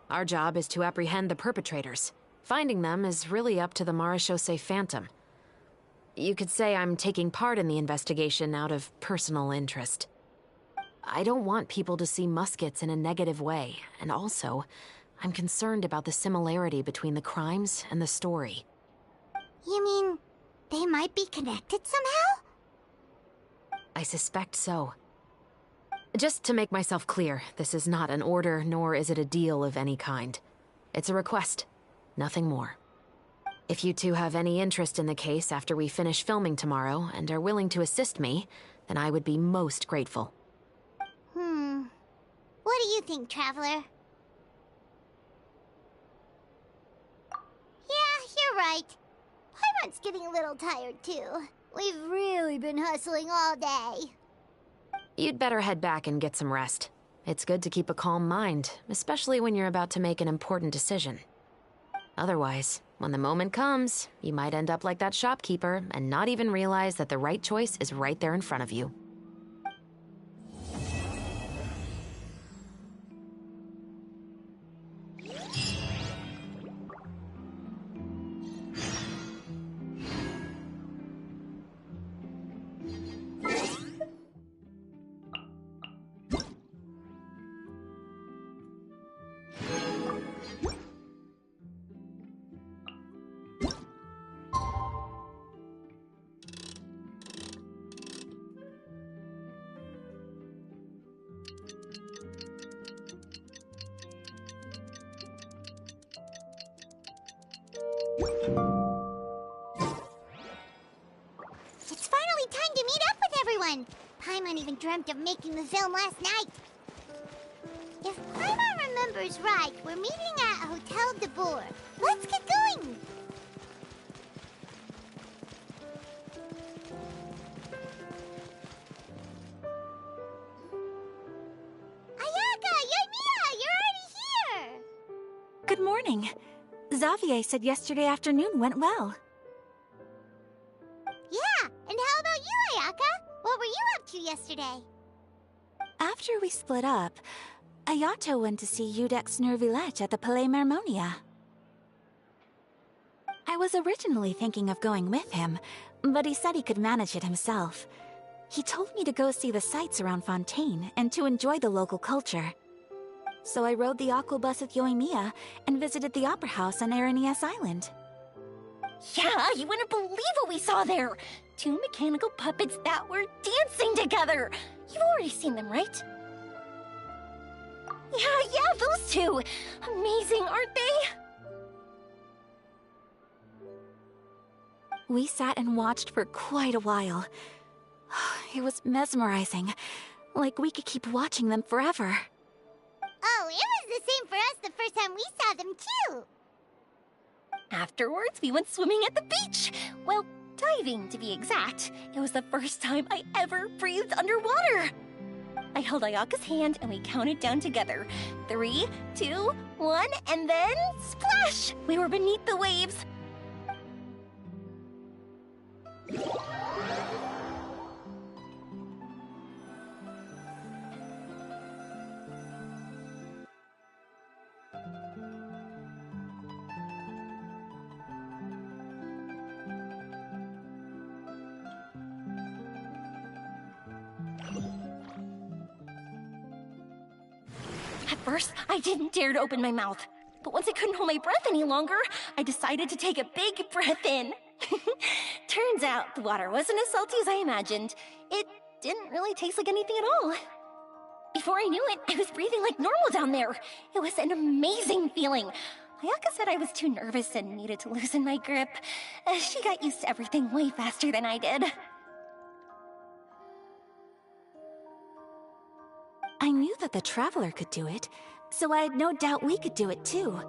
Our job is to apprehend the perpetrators. Finding them is really up to the Marechaussee Phantom. You could say I'm taking part in the investigation out of personal interest. I don't want people to see muskets in a negative way, and also, I'm concerned about the similarity between the crimes and the story. You mean, they might be connected somehow? I suspect so. Just to make myself clear, this is not an order, nor is it a deal of any kind. It's a request, nothing more. If you two have any interest in the case after we finish filming tomorrow and are willing to assist me, then I would be most grateful. What do you think, Traveler? Yeah, you're right. Paimon's getting a little tired, too. We've really been hustling all day. You'd better head back and get some rest. It's good to keep a calm mind, especially when you're about to make an important decision. Otherwise, when the moment comes, you might end up like that shopkeeper and not even realize that the right choice is right there in front of you. It's finally time to meet up with everyone. Paimon even dreamt of making the film last night. If Paimon remembers right, we're meeting at Hotel de Boer. Let's get going. Ayaka, Yoimiya, you're already here. Good morning. Xavier said yesterday afternoon went well. Yeah, and how about you, Ayaka? What were you up to yesterday? After we split up, Ayato went to see Udex Nervillette at the Palais Marmonia. I was originally thinking of going with him, but he said he could manage it himself. He told me to go see the sights around Fontaine and to enjoy the local culture. So I rode the aqua bus with Yoimiya and visited the Opera House on Aranias Island. Yeah, you wouldn't believe what we saw there! 2 mechanical puppets that were dancing together! You've already seen them, right? Yeah, those two! Amazing, aren't they? We sat and watched for quite a while. It was mesmerizing. Like we could keep watching them forever. Oh, it was the same for us the first time we saw them, too. Afterwards, we went swimming at the beach. Well, Diving, to be exact. It was the first time I ever breathed underwater. I held Ayaka's hand and we counted down together. 3, 2, 1, and then splash! We were beneath the waves. At first, I didn't dare to open my mouth. But once I couldn't hold my breath any longer, I decided to take a big breath in. Turns out the water wasn't as salty as I imagined. It didn't really taste like anything at all. Before I knew it, I was breathing like normal down there. It was an amazing feeling. Ayaka said I was too nervous and needed to loosen my grip. She got used to everything way faster than I did. I knew that the Traveler could do it, so I had no doubt we could do it too.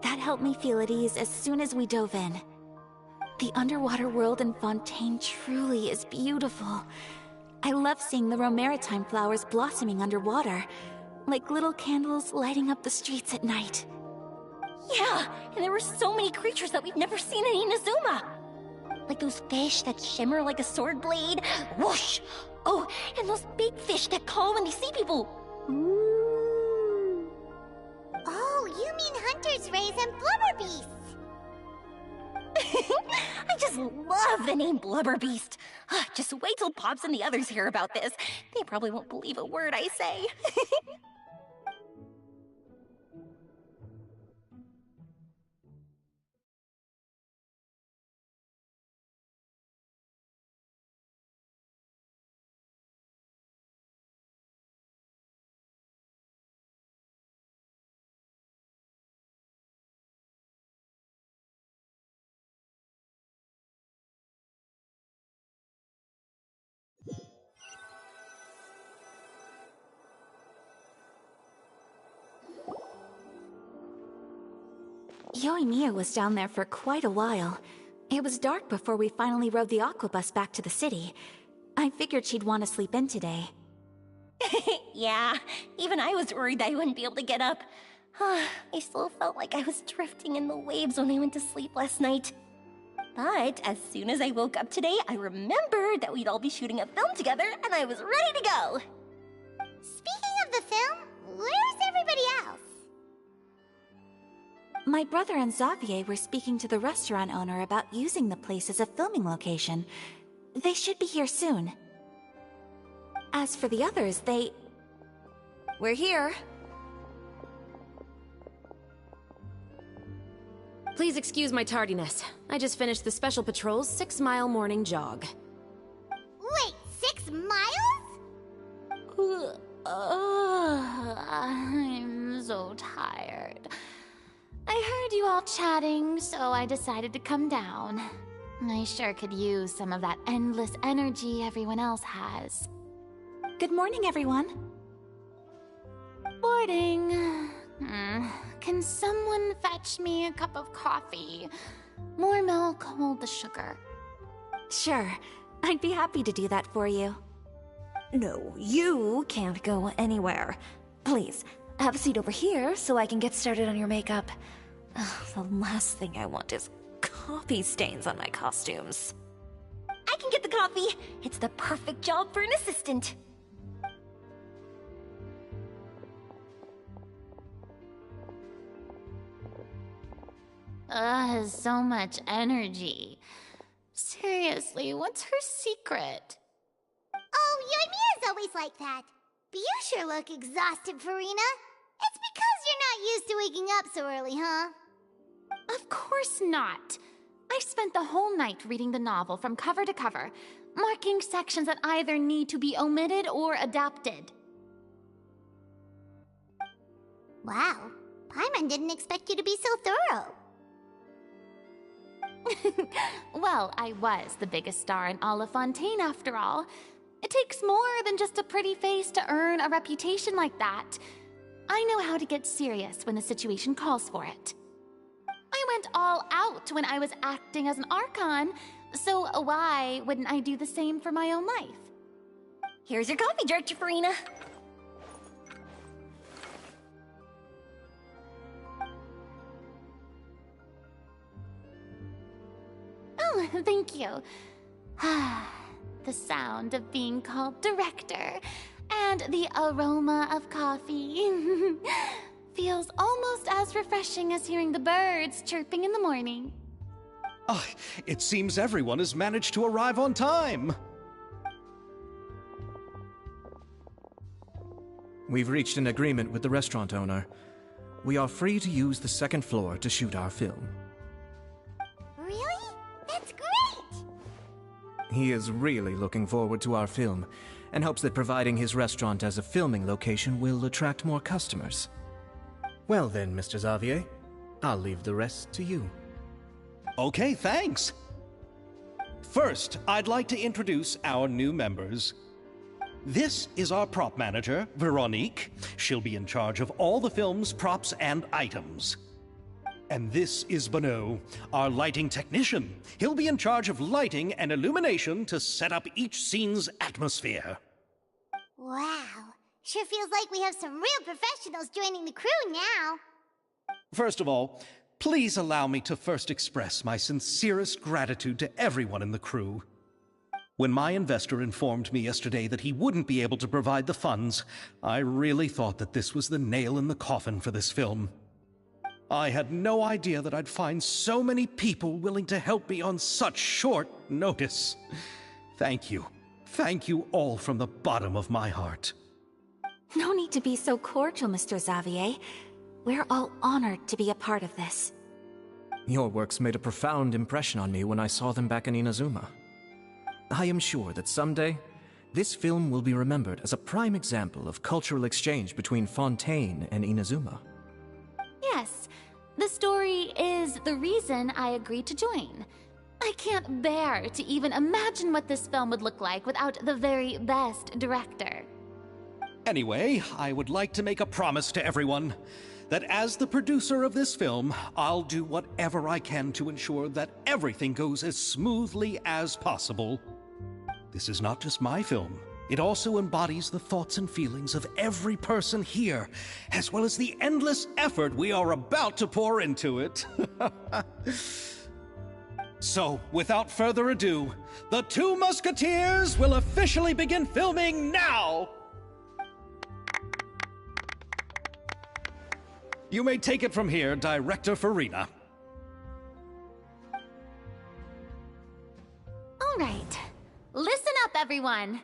That helped me feel at ease as soon as we dove in. The underwater world in Fontaine truly is beautiful. I love seeing the romaritime flowers blossoming underwater, like little candles lighting up the streets at night. Yeah, and there were so many creatures that we've never seen in Inazuma. Like those fish that shimmer like a sword blade. Whoosh! Oh, and those big fish that call when they see people. Ooh. Oh, you mean Hunter's Rays and Blubber Beasts. I just love the name Blubber Beast. Just wait till Pops and the others hear about this. They probably won't believe a word I say. Yoimiya was down there for quite a while. It was dark before we finally rode the aquabus back to the city. I figured she'd want to sleep in today. Yeah, even I was worried that I wouldn't be able to get up. I still felt like I was drifting in the waves when I went to sleep last night. But as soon as I woke up today, I remembered that we'd all be shooting a film together, and I was ready to go. Speaking of the film, where's everybody else? My brother and Xavier were speaking to the restaurant owner about using the place as a filming location. They should be here soon. As for the others, we're here. Please excuse my tardiness. I just finished the Special Patrol's 6-mile morning jog. Wait, 6 miles? I'm so tired. I heard you all chatting, so I decided to come down. I sure could use some of that endless energy everyone else has. Good morning, everyone. Morning. Can someone fetch me a cup of coffee? More milk, hold the sugar. Sure, I'd be happy to do that for you. No, you can't go anywhere. Please, have a seat over here so I can get started on your makeup. The last thing I want is coffee stains on my costumes. I can get the coffee. It's the perfect job for an assistant. So much energy. Seriously, what's her secret? Oh, Yoimiya's always like that. But you sure look exhausted, Farina. It's because you're not used to waking up so early, huh? Of course not. I spent the whole night reading the novel from cover to cover, marking sections that either need to be omitted or adapted. Wow, Paimon didn't expect you to be so thorough. Well, I was the biggest star in all of Fontaine after all. It takes more than just a pretty face to earn a reputation like that. I know how to get serious when the situation calls for it. I went all out when I was acting as an Archon, So why wouldn't I do the same for my own life? Here's your coffee, Director Farina. Oh, thank you. The sound of being called director and the aroma of coffee feels almost as refreshing as hearing the birds chirping in the morning. Ah, it seems everyone has managed to arrive on time. We've reached an agreement with the restaurant owner. We are free to use the second floor to shoot our film. Really? That's great! He is really looking forward to our film, and hopes that providing his restaurant as a filming location will attract more customers. Well then, Mr. Xavier, I'll leave the rest to you. Okay, thanks. First, I'd like to introduce our new members. This is our prop manager, Veronique. She'll be in charge of all the film's props and items. And this is Bonneau, our lighting technician. He'll be in charge of lighting and illumination to set up each scene's atmosphere. Wow. Sure feels like we have some real professionals joining the crew now. First of all, please allow me to first express my sincerest gratitude to everyone in the crew. When my investor informed me yesterday that he wouldn't be able to provide the funds, I really thought that this was the nail in the coffin for this film. I had no idea that I'd find so many people willing to help me on such short notice. Thank you. Thank you all from the bottom of my heart. No need to be so cordial, Mr. Xavier. We're all honored to be a part of this. Your works made a profound impression on me when I saw them back in Inazuma. I am sure that someday, this film will be remembered as a prime example of cultural exchange between Fontaine and Inazuma. Yes, the story is the reason I agreed to join. I can't bear to even imagine what this film would look like without the very best director. Anyway, I would like to make a promise to everyone that as the producer of this film, I'll do whatever I can to ensure that everything goes as smoothly as possible. This is not just my film. It also embodies the thoughts and feelings of every person here, as well as the endless effort we are about to pour into it. So, without further ado, The Two Musketeers will officially begin filming now! You may take it from here, Director Farina. All right, listen up, everyone.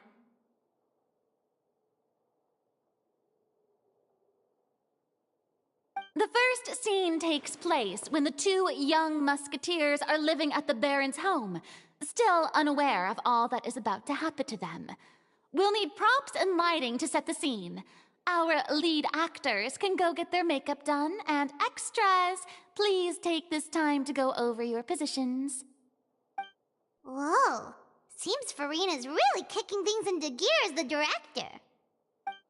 The first scene takes place when the two young musketeers are living at the Baron's home, still unaware of all that is about to happen to them. We'll need props and lighting to set the scene. Our lead actors can go get their makeup done, and extras, please take this time to go over your positions. Whoa. Seems Farina's really kicking things into gear as the director.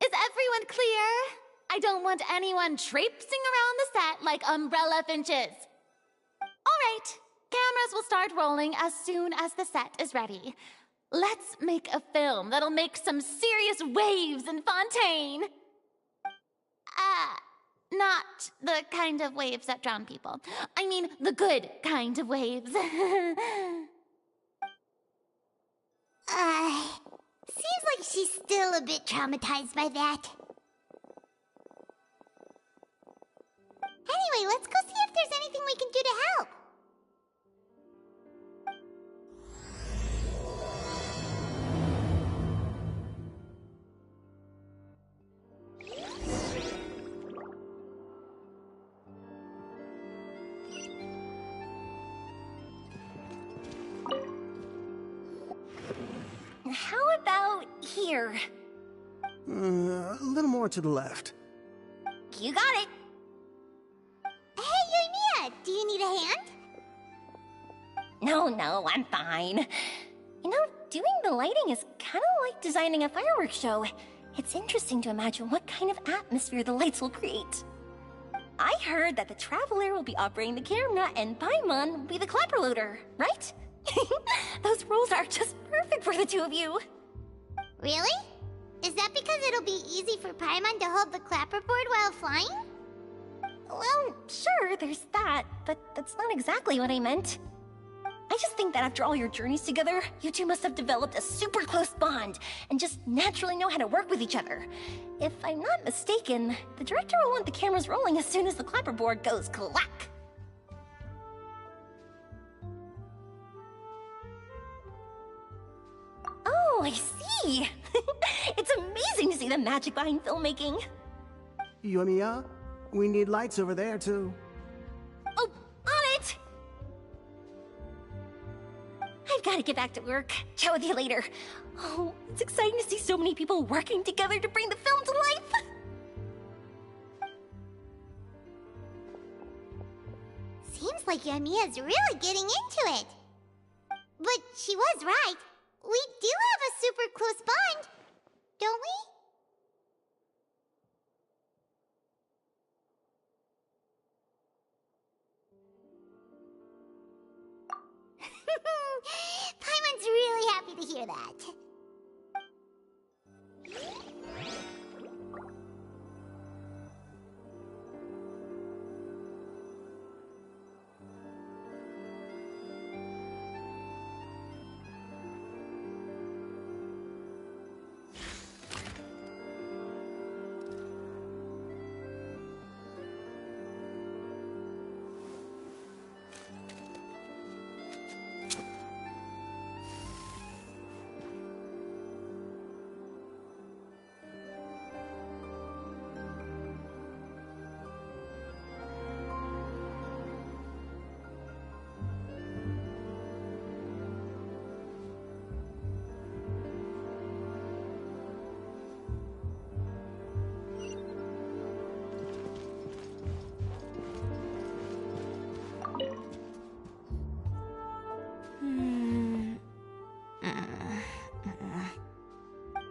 Is everyone clear? I don't want anyone traipsing around the set like umbrella finches. All right, cameras will start rolling as soon as the set is ready. Let's make a film that'll make some serious waves in Fontaine. Not the kind of waves that drown people. I mean, the good kind of waves. Seems like she's still a bit traumatized by that. Anyway, let's go see if there's anything we can do to help. How about here? A little more to the left. You got it. Hey, Yoimiya, do you need a hand? No, I'm fine. You know, doing the lighting is kind of like designing a fireworks show. It's interesting to imagine what kind of atmosphere the lights will create. I heard that the Traveler will be operating the camera and Paimon will be the clapper loader, right? Those rules are just perfect for the two of you. Really? Is that because it'll be easy for Paimon to hold the clapperboard while flying? Well, sure, there's that, but that's not exactly what I meant. I just think that after all your journeys together, you two must have developed a super close bond and just naturally know how to work with each other. If I'm not mistaken, the director will want the cameras rolling as soon as the clapperboard goes clack. Oh, I see! It's amazing to see the magic behind filmmaking. Yoimiya, we need lights over there, too. Oh, on it! I've got to get back to work. Chat with you later. Oh, it's exciting to see so many people working together to bring the film to life. Seems like Yoimiya's really getting into it. But she was right. We do have a super close bond, don't we? Paimon's really happy to hear that.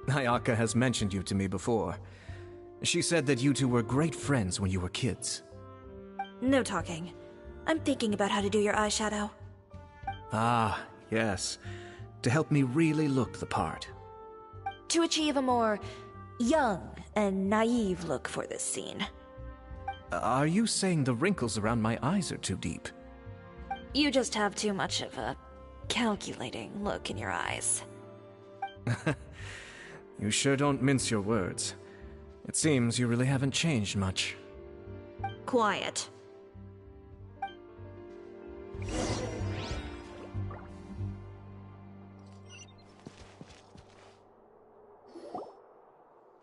Ayaka has mentioned you to me before. She said that you two were great friends when you were kids. No talking. I'm thinking about how to do your eyeshadow. Ah, yes. To help me really look the part. To achieve a more young and naive look for this scene. Are you saying the wrinkles around my eyes are too deep? You just have too much of a calculating look in your eyes. You sure don't mince your words. It seems you really haven't changed much. Quiet.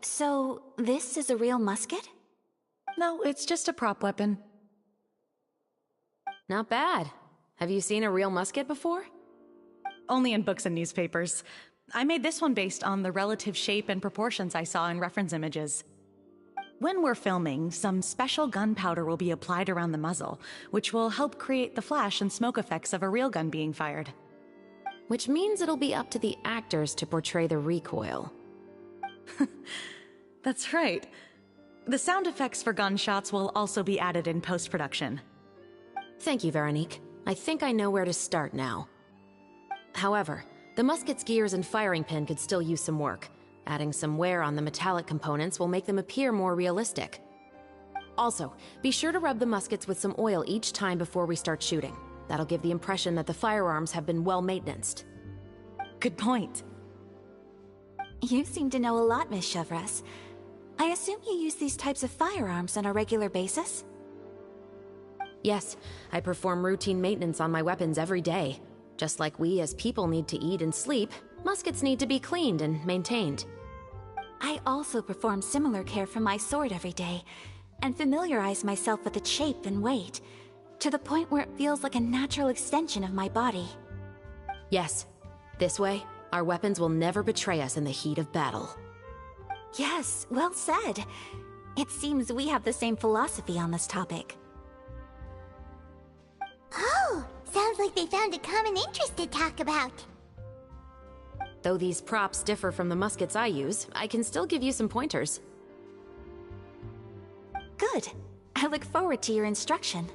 So, this is a real musket? No, it's just a prop weapon. Not bad. Have you seen a real musket before? Only in books and newspapers. I made this one based on the relative shape and proportions I saw in reference images. When we're filming, some special gunpowder will be applied around the muzzle, which will help create the flash and smoke effects of a real gun being fired. Which means it'll be up to the actors to portray the recoil. That's right. The sound effects for gunshots will also be added in post-production. Thank you, Veronique. I think I know where to start now. However, the musket's gears and firing pin could still use some work. Adding some wear on the metallic components will make them appear more realistic. Also, be sure to rub the muskets with some oil each time before we start shooting. That'll give the impression that the firearms have been well maintained. Good point. You seem to know a lot, Miss Chevres. I assume you use these types of firearms on a regular basis? Yes, I perform routine maintenance on my weapons every day. Just like we as people need to eat and sleep, muskets need to be cleaned and maintained. I also perform similar care for my sword every day, and familiarize myself with its shape and weight, to the point where it feels like a natural extension of my body. Yes, this way, our weapons will never betray us in the heat of battle. Yes, well said. It seems we have the same philosophy on this topic. Oh, sounds like they found a common interest to talk about. Though these props differ from the muskets I use, I can still give you some pointers. Good. I look forward to your instruction.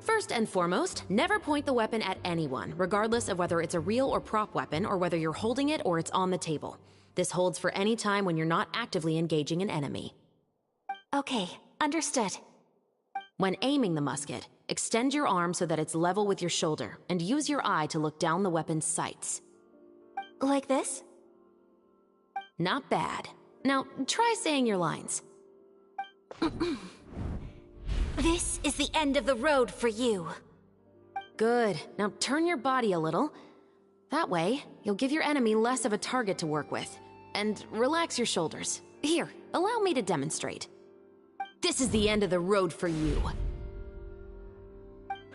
First and foremost, never point the weapon at anyone, regardless of whether it's a real or prop weapon or whether you're holding it or it's on the table. This holds for any time when you're not actively engaging an enemy. Okay, understood. When aiming the musket, extend your arm so that it's level with your shoulder, and use your eye to look down the weapon's sights. Like this? Not bad. Now, try saying your lines. This is the end of the road for you. Good. Now turn your body a little. That way, you'll give your enemy less of a target to work with. And relax your shoulders. Here, allow me to demonstrate. This is the end of the road for you.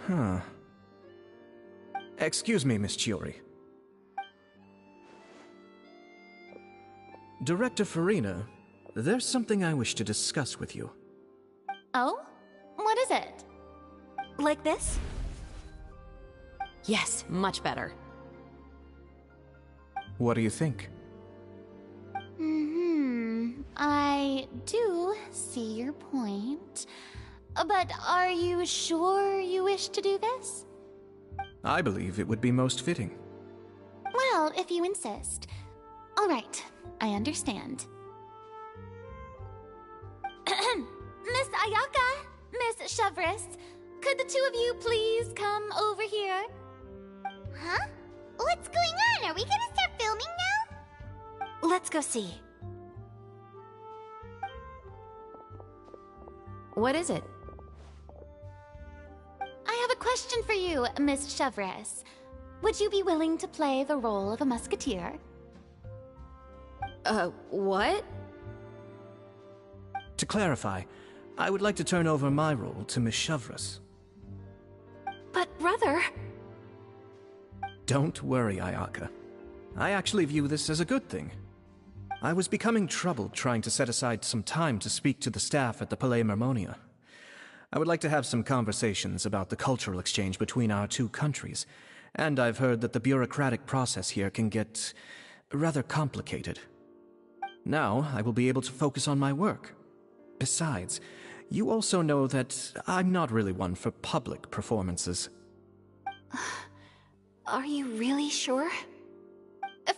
Huh. Excuse me, Miss Chiori. Director Farina, there's something I wish to discuss with you. Oh? What is it? Like this? Yes, much better. What do you think? I do see your point. But are you sure you wish to do this? I believe it would be most fitting. Well, if you insist. All right, I understand. Miss Ayaka, Miss Chevres, could the two of you please come over here? Huh? What's going on? Are we gonna start filming now? Let's go see. What is it? I have a question for you, Miss Chevres. Would you be willing to play the role of a musketeer? What? To clarify, I would like to turn over my role to Miss Chevres. But brother... Don't worry, Ayaka. I actually view this as a good thing. I was becoming troubled trying to set aside some time to speak to the staff at the Palais Mermonia. I would like to have some conversations about the cultural exchange between our two countries, and I've heard that the bureaucratic process here can get rather complicated. Now, I will be able to focus on my work. Besides, you also know that I'm not really one for public performances. Are you really sure?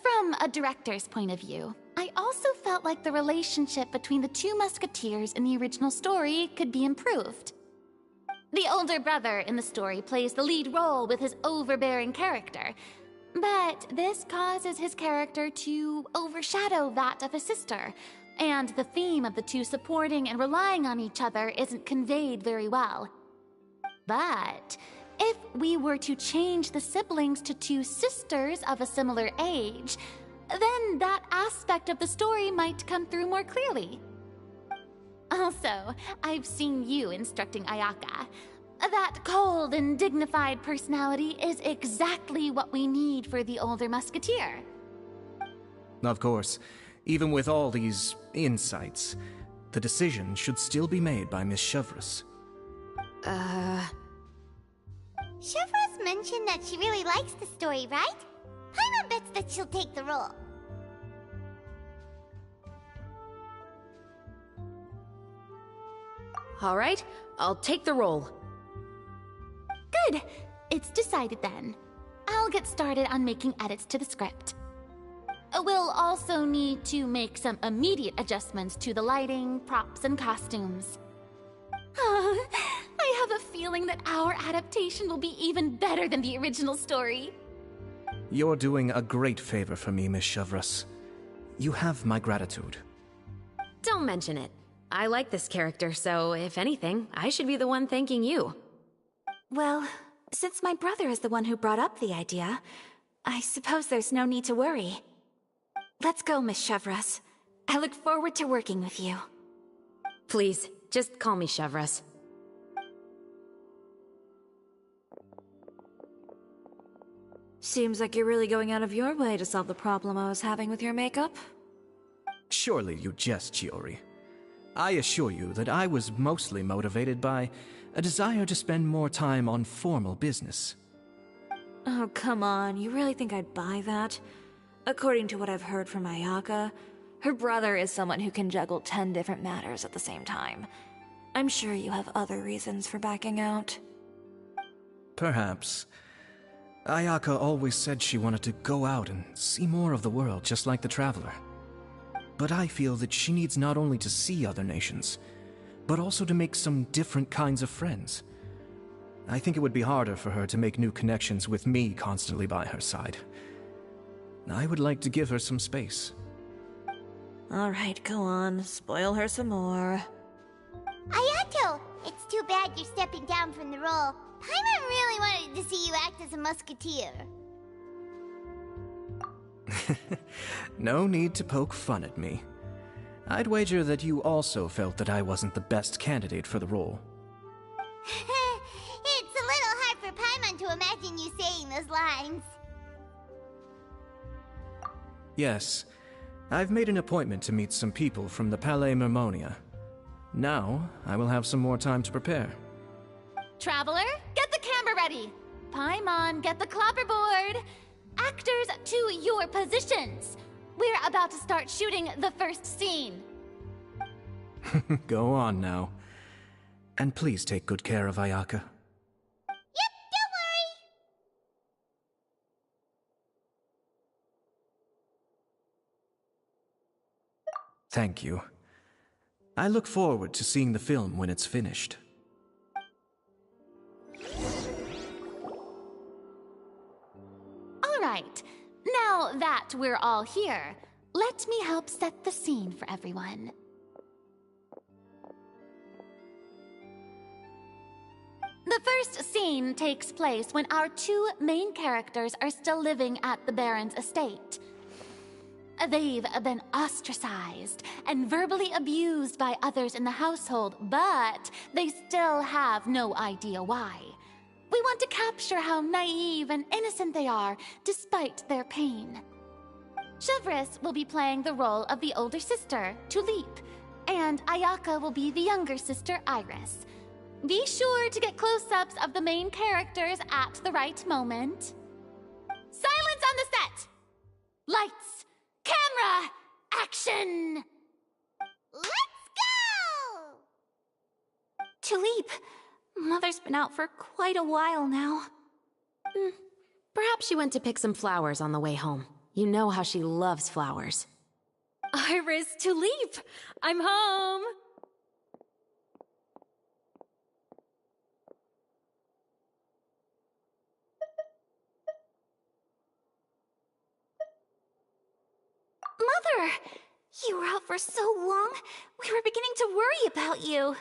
From a director's point of view, I also felt like the relationship between the two musketeers in the original story could be improved. The older brother in the story plays the lead role with his overbearing character, but this causes his character to overshadow that of his sister, and the theme of the two supporting and relying on each other isn't conveyed very well. But if we were to change the siblings to two sisters of a similar age, then that aspect of the story might come through more clearly. Also, I've seen you instructing Ayaka. That cold and dignified personality is exactly what we need for the older musketeer. Of course, even with all these insights, the decision should still be made by Miss Chevres. Chevres mentioned that she really likes the story, right? Paimon bets that she'll take the role. All right, I'll take the role. Good. It's decided then. I'll get started on making edits to the script. We'll also need to make some immediate adjustments to the lighting, props, and costumes. I have a feeling that our adaptation will be even better than the original story. You're doing a great favor for me, Miss Chevres. You have my gratitude. Don't mention it. I like this character, so if anything, I should be the one thanking you. Well, since my brother is the one who brought up the idea, I suppose there's no need to worry. Let's go, Miss Chevres. I look forward to working with you. Please, just call me Chevres. Seems like you're really going out of your way to solve the problem I was having with your makeup. Surely you jest, Chiori. I assure you that I was mostly motivated by a desire to spend more time on formal business. Oh, come on. You really think I'd buy that? According to what I've heard from Ayaka, her brother is someone who can juggle 10 different matters at the same time. I'm sure you have other reasons for backing out. Perhaps. Ayaka always said she wanted to go out and see more of the world, just like the Traveler. But I feel that she needs not only to see other nations, but also to make some different kinds of friends. I think it would be harder for her to make new connections with me constantly by her side. I would like to give her some space. All right, go on. Spoil her some more. Ayato! It's too bad you're stepping down from the role. Paimon really wanted to see you act as a musketeer. No need to poke fun at me. I'd wager that you also felt that I wasn't the best candidate for the role. It's a little hard for Paimon to imagine you saying those lines. Yes, I've made an appointment to meet some people from the Palais Mermonia. Now, I will have some more time to prepare. Traveler, get the camera ready. Paimon, get the clapperboard. Actors, to your positions. We're about to start shooting the first scene. Go on now. And please take good care of Ayaka. Yep, don't worry. Thank you. I look forward to seeing the film when it's finished. All right, now that we're all here, let me help set the scene for everyone. The first scene takes place when our two main characters are still living at the Baron's estate. They've been ostracized and verbally abused by others in the household, but they still have no idea why. We want to capture how naive and innocent they are, despite their pain. Chevris will be playing the role of the older sister, Tulip, and Ayaka will be the younger sister, Iris. Be sure to get close-ups of the main characters at the right moment. Silence on the set! Lights! Camera! Action! Let's go! Tulip, Mother's been out for quite a while now. Perhaps she went to pick some flowers on the way home. You know how she loves flowers. Iris, Tulip! I'm home! Mother! You were out for so long, we were beginning to worry about you.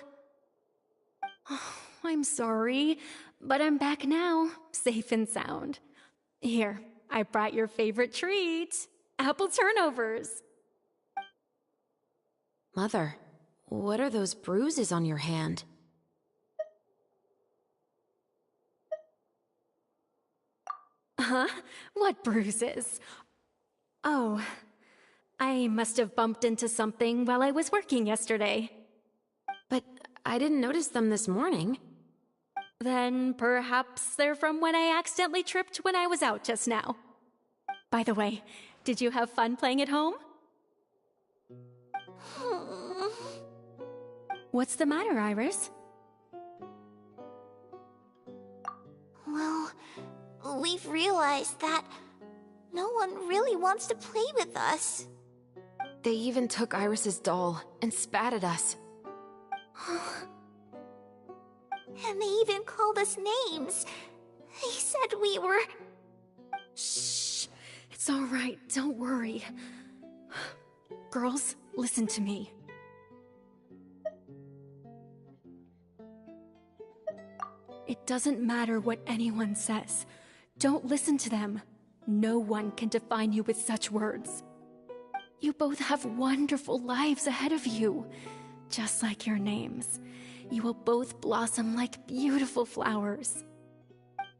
I'm sorry, but I'm back now, safe and sound. Here, I brought your favorite treat, apple turnovers. Mother, what are those bruises on your hand? Huh? What bruises? Oh, I must have bumped into something while I was working yesterday. But I didn't notice them this morning. Then perhaps they're from when I accidentally tripped when I was out just now. By the way, did you have fun playing at home? What's the matter, Iris? Well, we've realized that no one really wants to play with us. They even took Iris's doll and spat at us. And they even called us names. They said we were... Shh. It's all right. Don't worry. Girls, listen to me. It doesn't matter what anyone says. Don't listen to them. No one can define you with such words. You both have wonderful lives ahead of you. Just like your names. You will both blossom like beautiful flowers.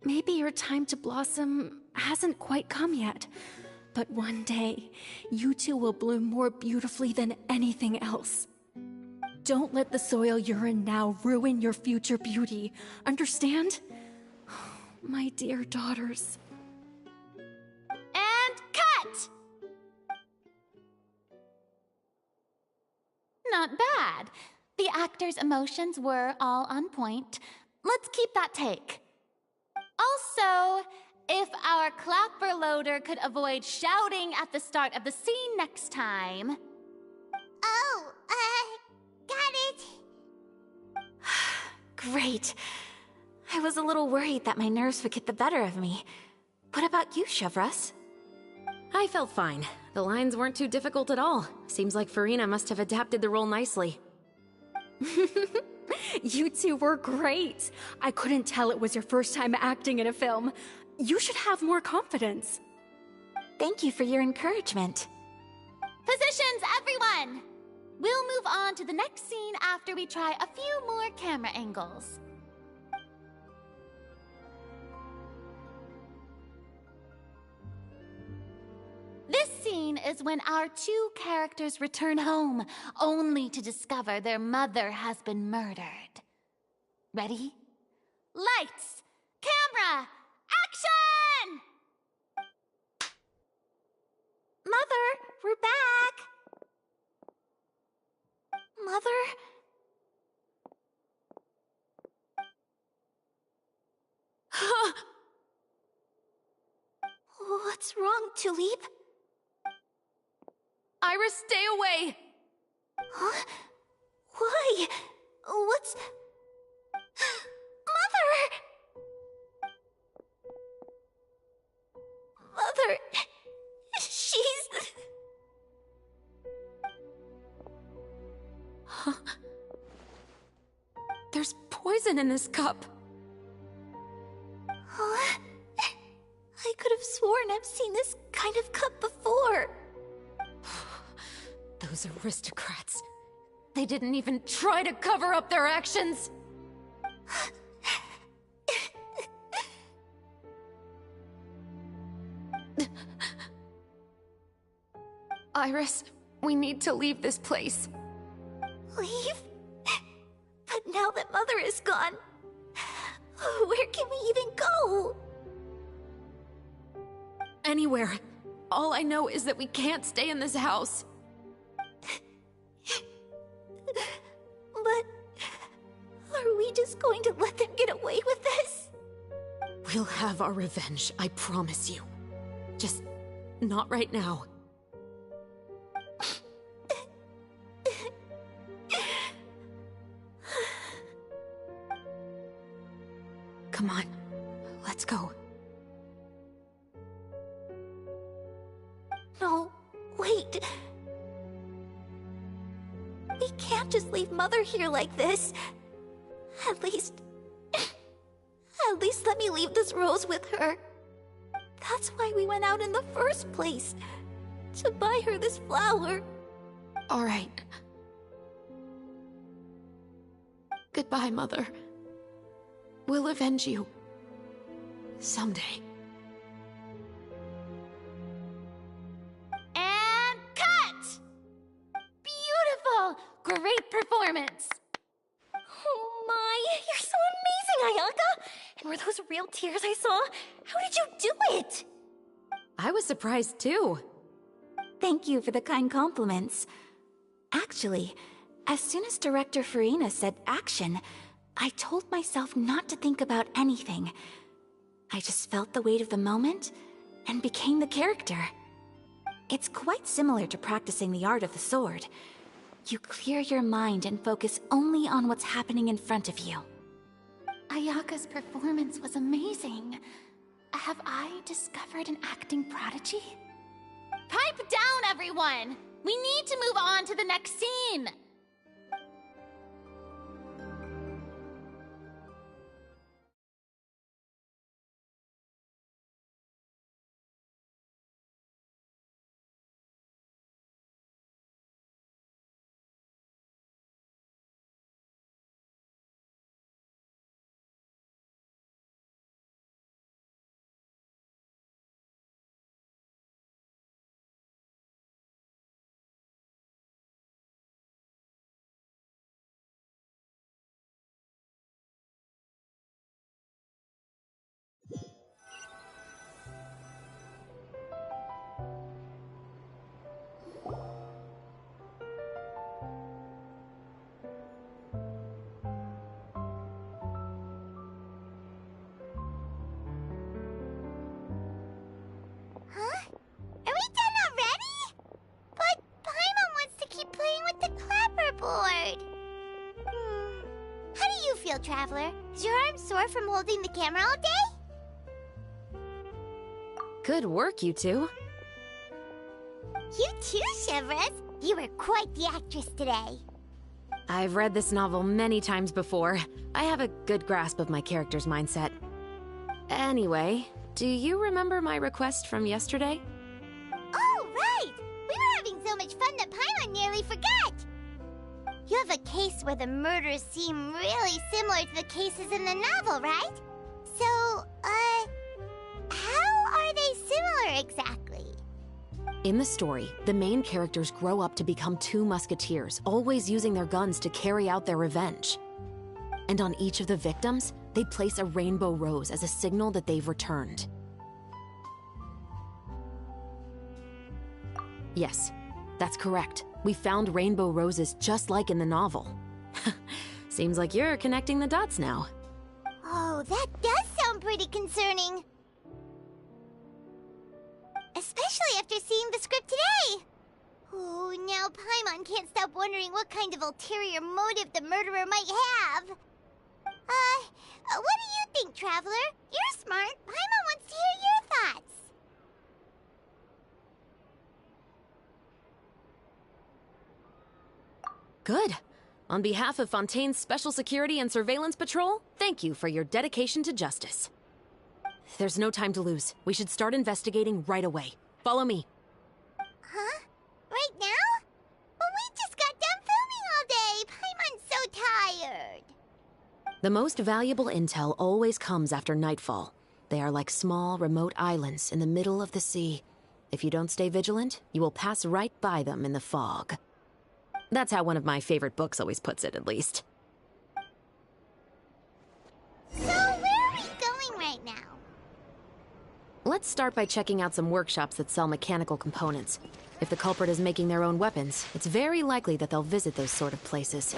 Maybe your time to blossom hasn't quite come yet, but one day, you two will bloom more beautifully than anything else. Don't let the soil you're in now ruin your future beauty. Understand? My dear daughters. And cut! Not bad. The actors' emotions were all on point. Let's keep that take. Also, if our clapper loader could avoid shouting at the start of the scene next time. Oh, got it. Great. I was a little worried that my nerves would get the better of me. What about you, Chevros? I felt fine. The lines weren't too difficult at all. Seems like Farina must have adapted the role nicely. You two were great. I couldn't tell it was your first time acting in a film. You should have more confidence. Thank you for your encouragement. Positions, everyone! We'll move on to the next scene after we try a few more camera angles. This scene is when our two characters return home, only to discover their mother has been murdered. Ready? Lights! Camera! Action! Mother, we're back! Mother? What's wrong, Tulip? Iris, stay away! Huh? Why? What's... Mother! Mother... She's... There's poison in this cup. Huh? I could have sworn I've seen this kind of cup before. Those aristocrats. They didn't even try to cover up their actions. Iris, we need to leave this place. Leave? But now that Mother is gone, where can we even go? Anywhere. All I know is that we can't stay in this house. But are we just going to let them get away with this? We'll have our revenge, I promise you. Just not right now. Come on, let's go. No, wait. We can't just leave Mother here like this. At least let me leave this rose with her. That's why we went out in the first place. To buy her this flower. All right. Goodbye, Mother. We'll avenge you. Someday. And cut! Beautiful! Great performance! Oh my, you're so amazing, Ayaka! And were those real tears I saw? How did you do it? I was surprised too. Thank you for the kind compliments. Actually, as soon as Director Farina said action, I told myself not to think about anything. I just felt the weight of the moment and became the character. It's quite similar to practicing the art of the sword. You clear your mind and focus only on what's happening in front of you. Ayaka's performance was amazing. Have I discovered an acting prodigy? Pipe down, everyone! We need to move on to the next scene! feel, Traveler? Is your arm sore from holding the camera all day? Good work, you two. You too, Shivers. You were quite the actress today. I've read this novel many times before. I have a good grasp of my character's mindset. Anyway, do you remember my request from yesterday? Oh, right! We were having so much fun that Paimon nearly forgot! You have a case where the murders seem really similar to the cases in the novel, right? So, how are they similar exactly? In the story, the main characters grow up to become two musketeers, always using their guns to carry out their revenge. And on each of the victims, they place a rainbow rose as a signal that they've returned. Yes, that's correct. We found rainbow roses just like in the novel. Seems like you're connecting the dots now. Oh, that does sound pretty concerning. Especially after seeing the script today. Oh, now Paimon can't stop wondering what kind of ulterior motive the murderer might have. What do you think, Traveler? You're smart. Paimon wants to hear your thoughts. Good. On behalf of Fontaine's Special Security and Surveillance Patrol, thank you for your dedication to justice. There's no time to lose. We should start investigating right away. Follow me. Huh? Right now? But we just got done filming all day. Paimon's so tired. The most valuable intel always comes after nightfall. They are like small, remote islands in the middle of the sea. If you don't stay vigilant, you will pass right by them in the fog. That's how one of my favorite books always puts it, at least. So, where are we going right now? Let's start by checking out some workshops that sell mechanical components. If the culprit is making their own weapons, it's very likely that they'll visit those sort of places.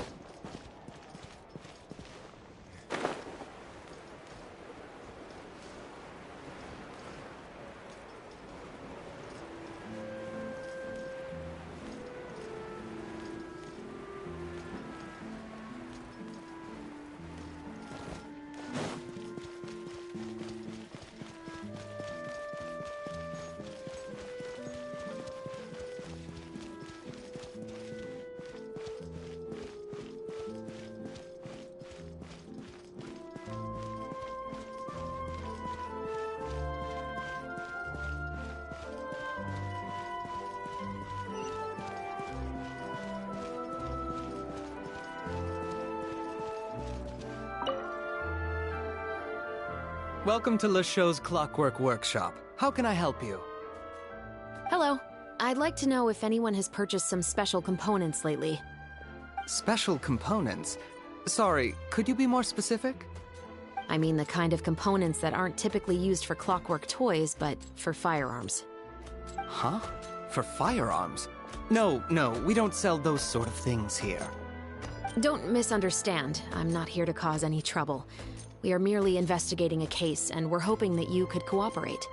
Welcome to Le Show's Clockwork Workshop. How can I help you? Hello. I'd like to know if anyone has purchased some special components lately. Special components? Sorry, could you be more specific? I mean the kind of components that aren't typically used for clockwork toys, but for firearms. Huh? For firearms? No, we don't sell those sort of things here. Don't misunderstand. I'm not here to cause any trouble. We are merely investigating a case, and we're hoping that you could cooperate.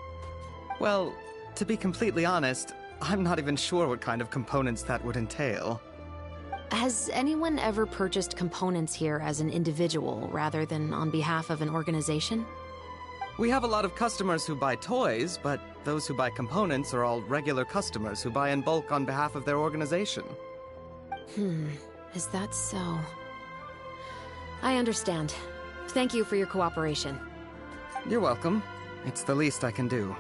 Well, to be completely honest, I'm not even sure what kind of components that would entail. Has anyone ever purchased components here as an individual rather than on behalf of an organization? We have a lot of customers who buy toys, but those who buy components are all regular customers who buy in bulk on behalf of their organization. Is that so? I understand. Thank you for your cooperation. You're welcome. It's the least I can do.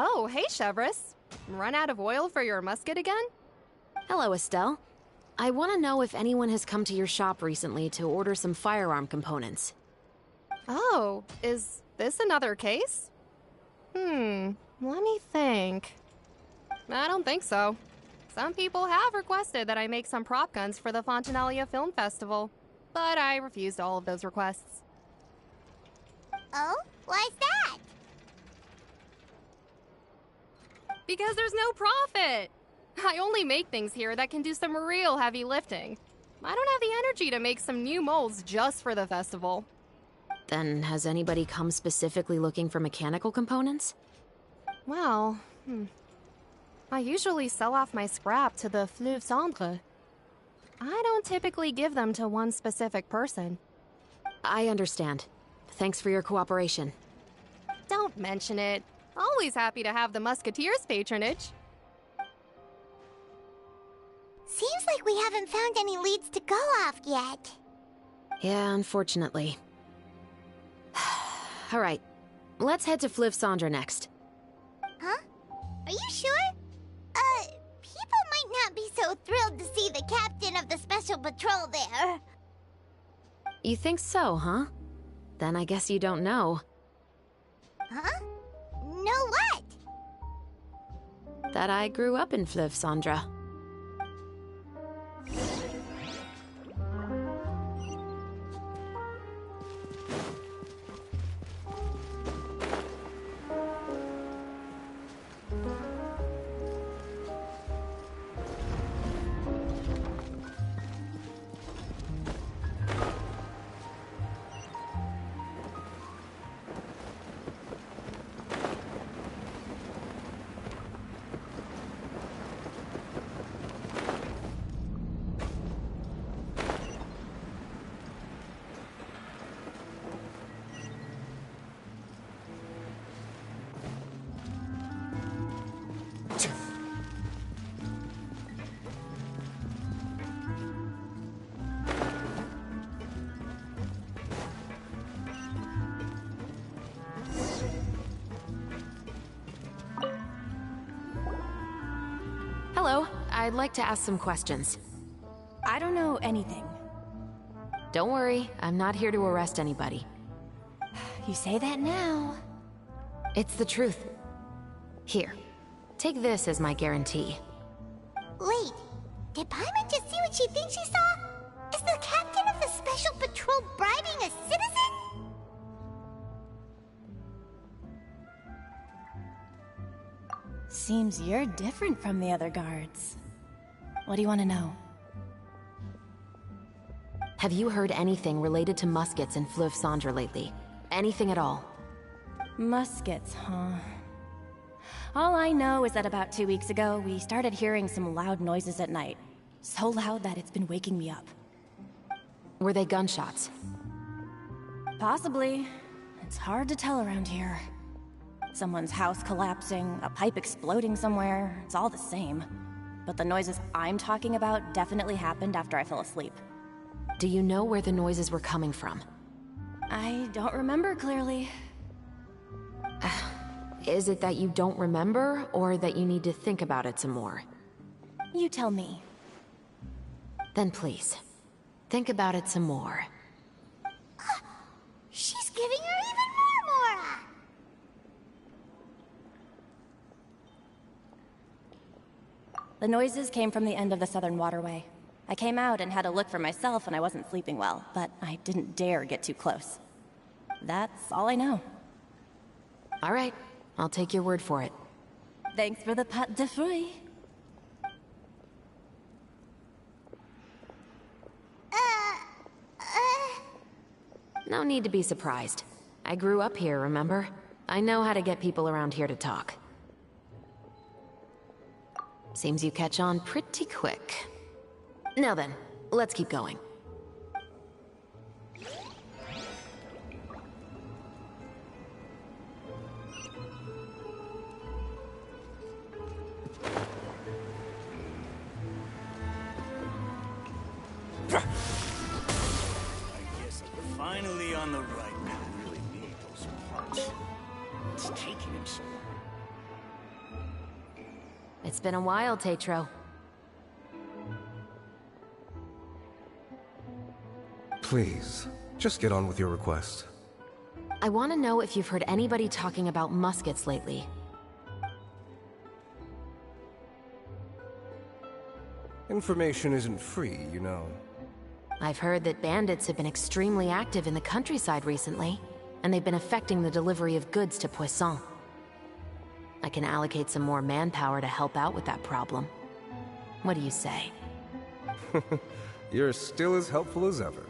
Oh, hey, Chevris. run out of oil for your musket again? Hello, Estelle. I want to know if anyone has come to your shop recently to order some firearm components. Oh, is this another case? Let me think. I don't think so. Some people have requested that I make some prop guns for the Fontanalia Film Festival, but I refused all of those requests. Oh? Why's that? Because there's no profit! I only make things here that can do some real heavy lifting. I don't have the energy to make some new molds just for the festival. Then has anybody come specifically looking for mechanical components? Well, I usually sell off my scrap to the Fleuve Cendre. I don't typically give them to one specific person. I understand. Thanks for your cooperation. Don't mention it. Always happy to have the Musketeers' patronage. Seems like we haven't found any leads to go off yet. Yeah, unfortunately. Alright, let's head to Fleuve Cendre next. Huh? Are you sure? People might not be so thrilled to see the captain of the Special Patrol there. You think so, huh? Then I guess you don't know. Huh? Know what? That I grew up in Fleuve Cendre. Hello, I'd like to ask some questions. I don't know anything. Don't worry, I'm not here to arrest anybody. You say that now. It's the truth. Here, take this as my guarantee. Wait, did Paimon just see what she thinks she saw? Is the captain of the Special Patrol bribing a citizen? Seems you're different from the other guards. What do you want to know? Have you heard anything related to muskets in Fleuve Cendre lately? Anything at all? Muskets, huh? All I know is that about 2 weeks ago, we started hearing some loud noises at night. So loud that it's been waking me up. Were they gunshots? Possibly. It's hard to tell around here. Someone's house collapsing, a pipe exploding somewhere, it's all the same. But the noises I'm talking about definitely happened after I fell asleep. Do you know where the noises were coming from? I don't remember clearly. Is it that you don't remember, or that you need to think about it some more? You tell me. Then please, think about it some more. She's giving her even more Mora! The noises came from the end of the Southern Waterway. I came out and had a look for myself and I wasn't sleeping well, but I didn't dare get too close. That's all I know. All right, I'll take your word for it. Thanks for the pâte de fruits. No need to be surprised. I grew up here, remember? I know how to get people around here to talk. Seems you catch on pretty quick. Now then, let's keep going. Finally on the right path. I really need those parts. It's taking him so long. It's been a while, Tetro. Please, just get on with your request. I want to know if you've heard anybody talking about muskets lately. Information isn't free, you know. I've heard that bandits have been extremely active in the countryside recently, and they've been affecting the delivery of goods to Poisson. I can allocate some more manpower to help out with that problem. What do you say? You're still as helpful as ever.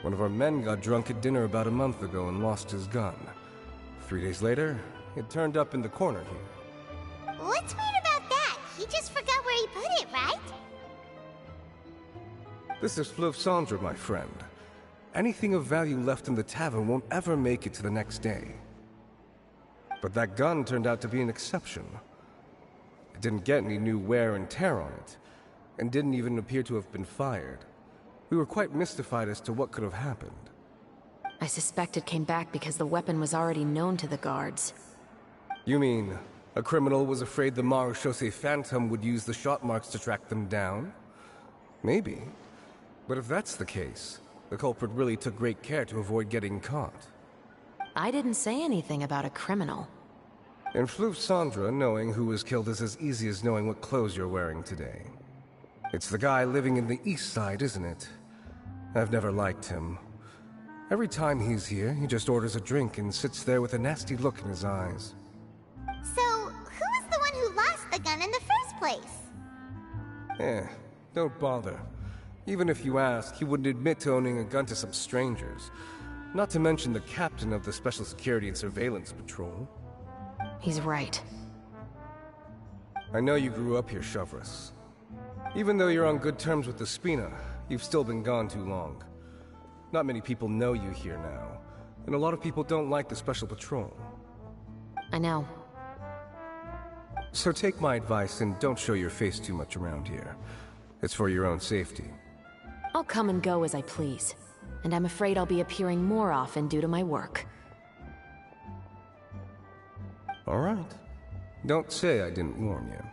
One of our men got drunk at dinner about a month ago and lost his gun. 3 days later, it turned up in the corner here. What's weird about that? He just forgot where he put it, right? This is Fleuve Cendre, my friend. Anything of value left in the tavern won't ever make it to the next day. But that gun turned out to be an exception. It didn't get any new wear and tear on it, and didn't even appear to have been fired. We were quite mystified as to what could have happened. I suspect it came back because the weapon was already known to the guards. You mean, a criminal was afraid the Marechaussee Phantom would use the shot marks to track them down? Maybe. But if that's the case, the culprit really took great care to avoid getting caught. I didn't say anything about a criminal. In Fleuve Cendre, knowing who was killed is as easy as knowing what clothes you're wearing today. It's the guy living in the east side, isn't it? I've never liked him. Every time he's here, he just orders a drink and sits there with a nasty look in his eyes. So, who was the one who lost the gun in the first place? Don't bother. Even if you ask, he wouldn't admit to owning a gun to some strangers. Not to mention the captain of the Special Security and Surveillance Patrol. He's right. I know you grew up here, Chevreuse. Even though you're on good terms with the Spina, you've still been gone too long. Not many people know you here now, and a lot of people don't like the Special Patrol. I know. So take my advice and don't show your face too much around here. It's for your own safety. I'll come and go as I please, and I'm afraid I'll be appearing more often due to my work. All right. Don't say I didn't warn you.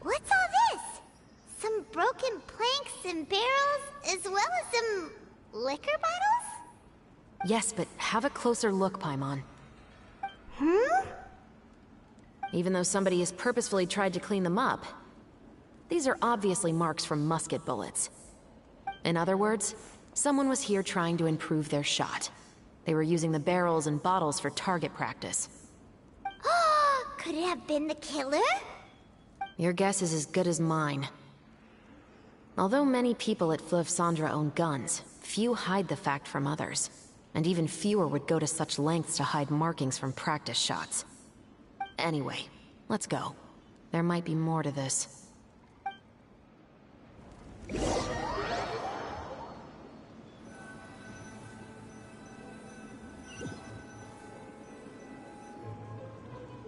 What's all this? Some broken planks and barrels, as well as some liquor bottles? Yes, but have a closer look, Paimon. Even though somebody has purposefully tried to clean them up, these are obviously marks from musket bullets. In other words, someone was here trying to improve their shot. They were using the barrels and bottles for target practice. Could it have been the killer? Your guess is as good as mine. Although many people at Fleuve Cendre own guns, few hide the fact from others. And even fewer would go to such lengths to hide markings from practice shots. Anyway, let's go. There might be more to this.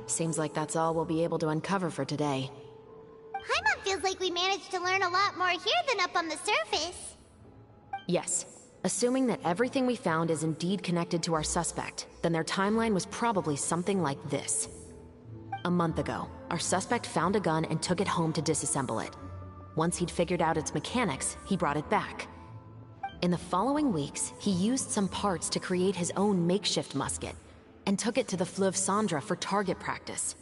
Seems like that's all we'll be able to uncover for today. Paimon feels like we managed to learn a lot more here than up on the surface. Yes. Assuming that everything we found is indeed connected to our suspect, then their timeline was probably something like this. A month ago, our suspect found a gun and took it home to disassemble it. Once he'd figured out its mechanics, he brought it back. In the following weeks, he used some parts to create his own makeshift musket, and took it to the Fleuve Cendra for target practice.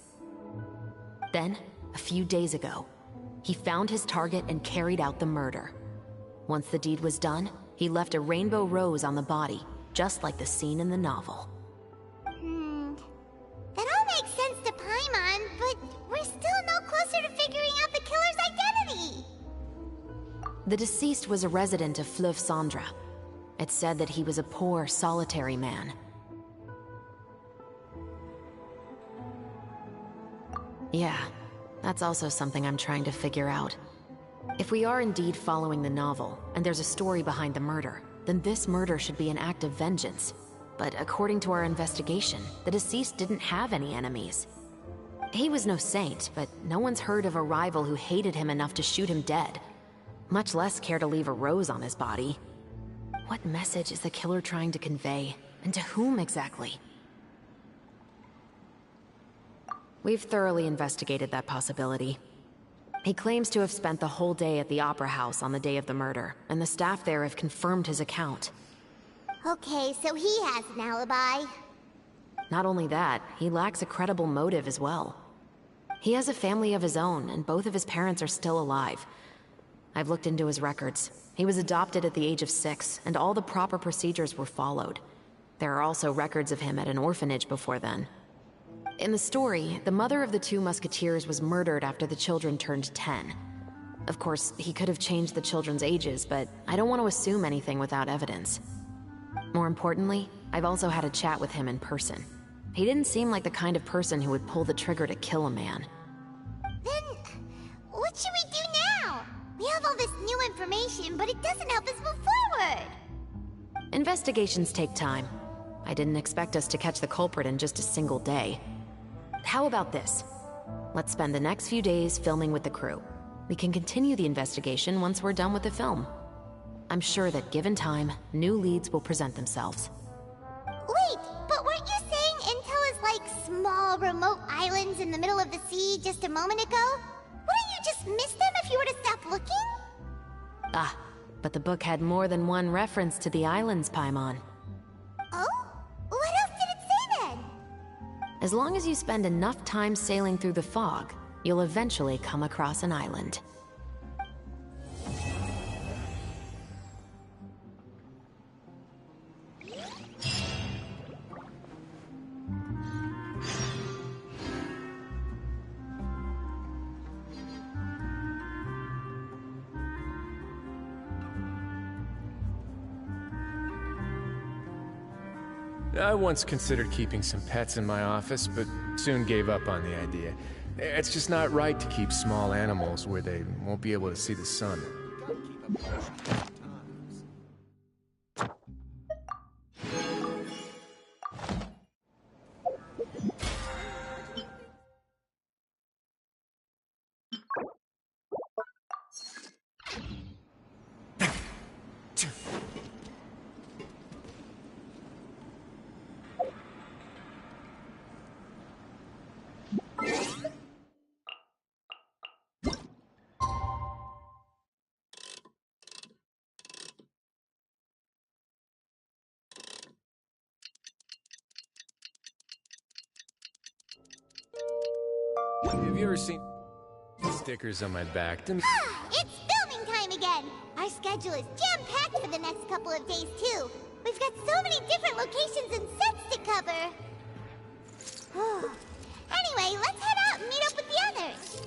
Then, a few days ago, he found his target and carried out the murder. Once the deed was done, he left a rainbow rose on the body, just like the scene in the novel. That all makes sense to Paimon, but we're still no closer to figuring out the killer's identity! The deceased was a resident of Fleuve Cendra. It said that he was a poor, solitary man. Yeah, that's also something I'm trying to figure out. If we are indeed following the novel, and there's a story behind the murder, then this murder should be an act of vengeance. But according to our investigation, the deceased didn't have any enemies. He was no saint, but no one's heard of a rival who hated him enough to shoot him dead. Much less care to leave a rose on his body. What message is the killer trying to convey? And to whom exactly? We've thoroughly investigated that possibility. He claims to have spent the whole day at the Opera House on the day of the murder, and the staff there have confirmed his account. Okay, so he has an alibi. Not only that, he lacks a credible motive as well. He has a family of his own, and both of his parents are still alive. I've looked into his records. He was adopted at the age of 6, and all the proper procedures were followed. There are also records of him at an orphanage before then. In the story, the mother of the 2 musketeers was murdered after the children turned 10. Of course, he could have changed the children's ages, but I don't want to assume anything without evidence. More importantly, I've also had a chat with him in person. He didn't seem like the kind of person who would pull the trigger to kill a man. Then, what should we do now? We have all this new information, but it doesn't help us move forward. Investigations take time. I didn't expect us to catch the culprit in just a single day. How about this? Let's spend the next few days filming with the crew. We can continue the investigation once we're done with the film. I'm sure that given time, new leads will present themselves. Wait, but weren't you saying Intel is like small, remote islands in the middle of the sea just a moment ago? Wouldn't you just miss them if you were to stop looking? Ah, but the book had more than one reference to the islands, Paimon. Oh? What else did it say then? As long as you spend enough time sailing through the fog, you'll eventually come across an island. I once considered keeping some pets in my office, but soon gave up on the idea. It's just not right to keep small animals where they won't be able to see the sun. Have you ever seen stickers on my back? It's filming time again! Our schedule is jam-packed for the next couple of days, too. We've got so many different locations and sets to cover. Anyway, let's head out and meet up with the others.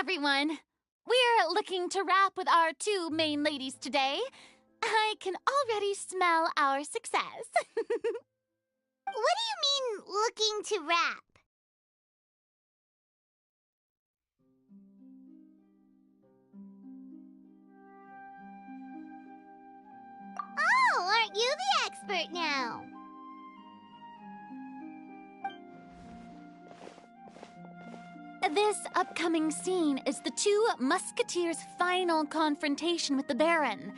everyone. We're looking to wrap with our two main ladies today. I can already smell our success. What do you mean, looking to wrap? Oh, aren't you the expert now? This upcoming scene is the two musketeers' final confrontation with the Baron.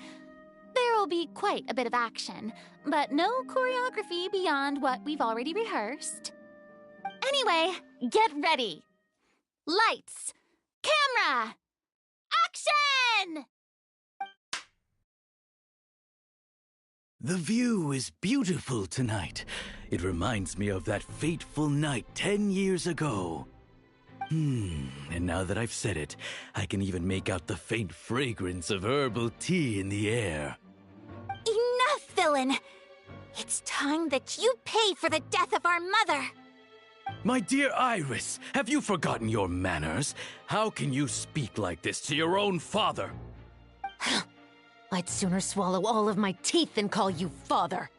There will be quite a bit of action, but no choreography beyond what we've already rehearsed. Anyway, get ready. Lights, camera, action! The view is beautiful tonight. It reminds me of that fateful night 10 years ago. And now that I've said it, I can even make out the faint fragrance of herbal tea in the air. Enough, villain! It's time that you pay for the death of our mother! My dear Iris, have you forgotten your manners? How can you speak like this to your own father? I'd sooner swallow all of my teeth than call you father.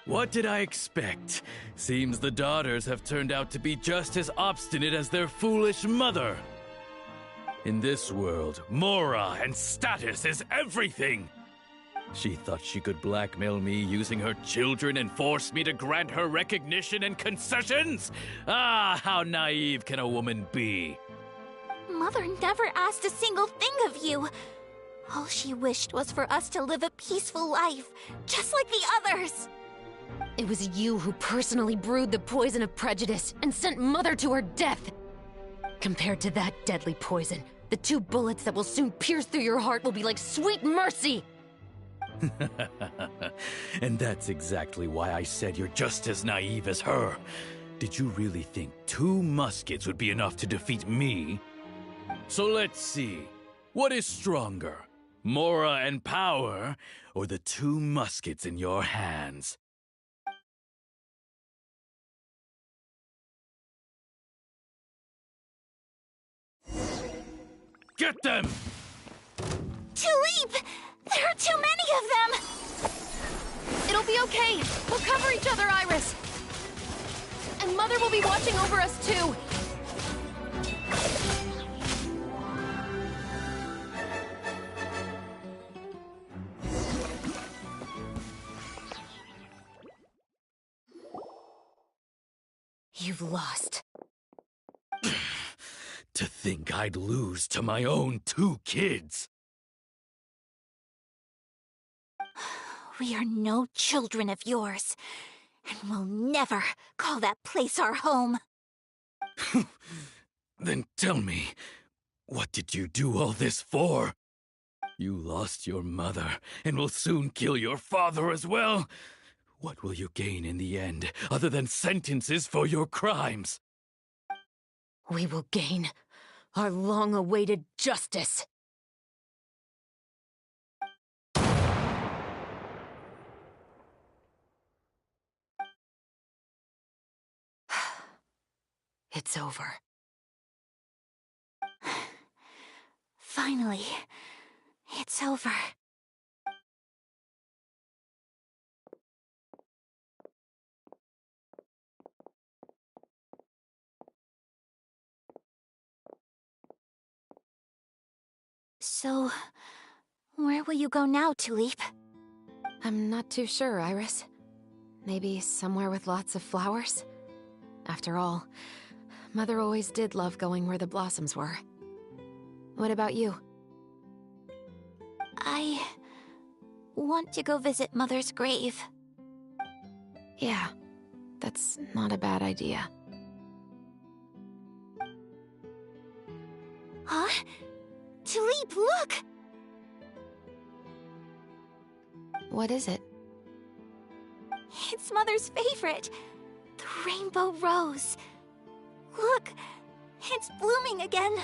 What did I expect? Seems the daughters have turned out to be just as obstinate as their foolish mother. In this world, Mora and status is everything. She thought she could blackmail me using her children and force me to grant her recognition and concessions? Ah, how naive can a woman be? Mother never asked a single thing of you. All she wished was for us to live a peaceful life, just like the others. It was you who personally brewed the poison of prejudice and sent Mother to her death. Compared to that deadly poison, the 2 bullets that will soon pierce through your heart will be like sweet mercy. And that's exactly why I said you're just as naive as her. Did you really think 2 muskets would be enough to defeat me? So let's see. What is stronger, Mora and power, or the 2 muskets in your hands? Get them! Tulip! There are too many of them! It'll be okay. We'll cover each other, Iris. And Mother will be watching over us, too. You've lost. To think I'd lose to my own 2 kids. We are no children of yours, and we'll never call that place our home. Then tell me, what did you do all this for? You lost your mother, and will soon kill your father as well. What will you gain in the end, other than sentences for your crimes? We will gain our long-awaited justice. It's over. Finally, it's over. So, where will you go now, Tulip? I'm not too sure, Iris. Maybe somewhere with lots of flowers? After all, Mother always did love going where the blossoms were. What about you? I want to go visit Mother's grave. Yeah, that's not a bad idea. Huh? Tulip, look! What is it? It's Mother's favorite. The rainbow rose. Look, it's blooming again.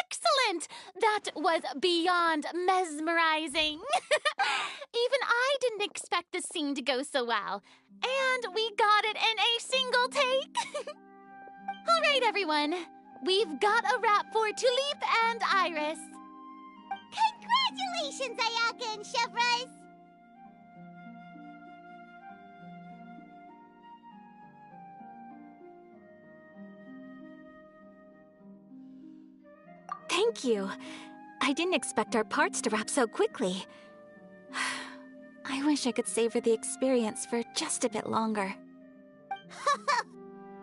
Excellent! That That was beyond mesmerizing. Even I didn't expect the scene to go so well. And we got it in a single take. All right, everyone. We've got a wrap for Tulip and Iris. Congratulations, Ayaka and Chevrolet! Thank you. I didn't expect our parts to wrap so quickly. I wish I could savor the experience for just a bit longer.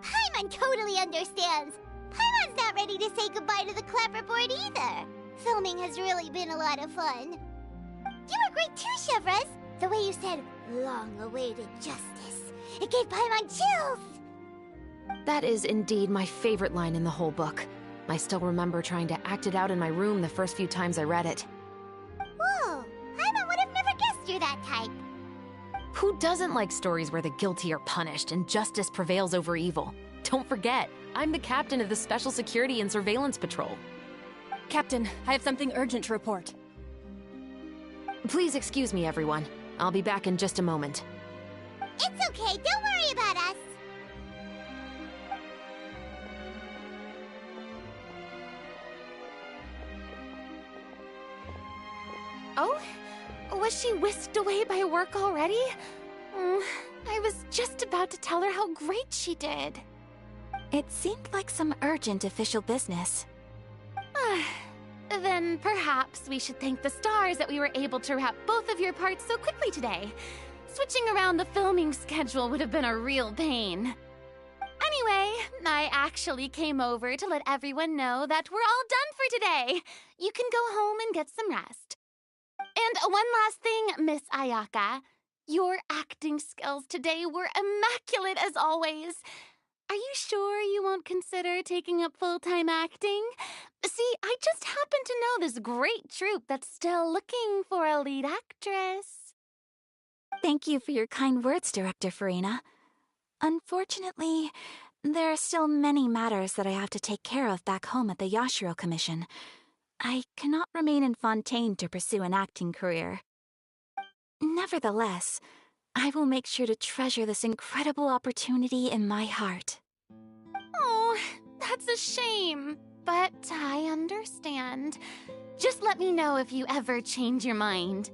Paimon totally understands. Paimon's not ready to say goodbye to the clapperboard either. Filming has really been a lot of fun. You were great too, Chevrolet. The way you said, long-awaited justice. It gave Paimon chills. That is indeed my favorite line in the whole book. I still remember trying to act it out in my room the first few times I read it. Whoa, Paimon would have never guessed you're that type. Who doesn't like stories where the guilty are punished and justice prevails over evil? Don't forget, I'm the captain of the Special Security and Surveillance Patrol. Captain, I have something urgent to report. Please excuse me, everyone. I'll be back in just a moment. It's okay, don't worry about us. Oh? Was she whisked away by work already? I was just about to tell her how great she did. It seemed like some urgent official business. Then perhaps we should thank the stars that we were able to wrap both of your parts so quickly today. Switching around the filming schedule would have been a real pain. Anyway, I actually came over to let everyone know that we're all done for today. You can go home and get some rest. And one last thing, Miss Ayaka. Your acting skills today were immaculate as always. Are you sure you won't consider taking up full-time acting? See, I just happen to know this great troupe that's still looking for a lead actress. Thank you for your kind words, Director Farina. Unfortunately, there are still many matters that I have to take care of back home at the Yashiro Commission. I cannot remain in Fontaine to pursue an acting career. Nevertheless, I will make sure to treasure this incredible opportunity in my heart. Oh, that's a shame, but I understand. Just let me know if you ever change your mind.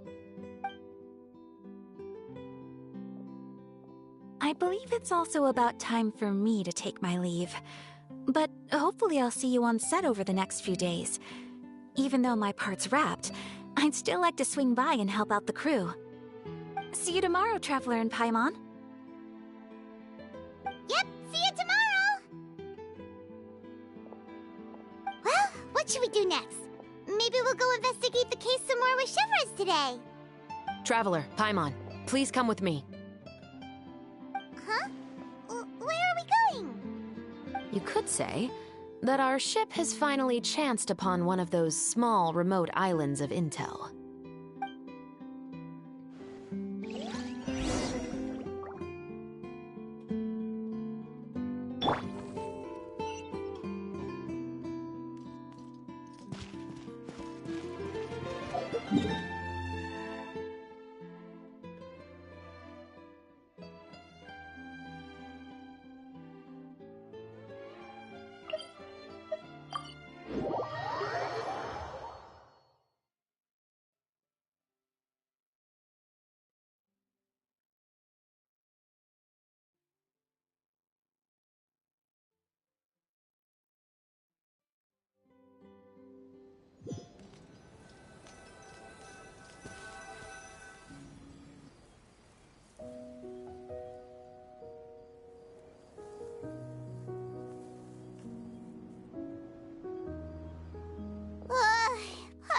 I believe it's also about time for me to take my leave. But hopefully I'll see you on set over the next few days. Even though my part's wrapped, I'd still like to swing by and help out the crew. See you tomorrow, Traveler and Paimon. Yep, see you tomorrow! Well, what should we do next? Maybe we'll go investigate the case some more with Chevrolet today. Traveler, Paimon, please come with me. Huh? Where are we going? You could say that our ship has finally chanced upon one of those small, remote islands of intel.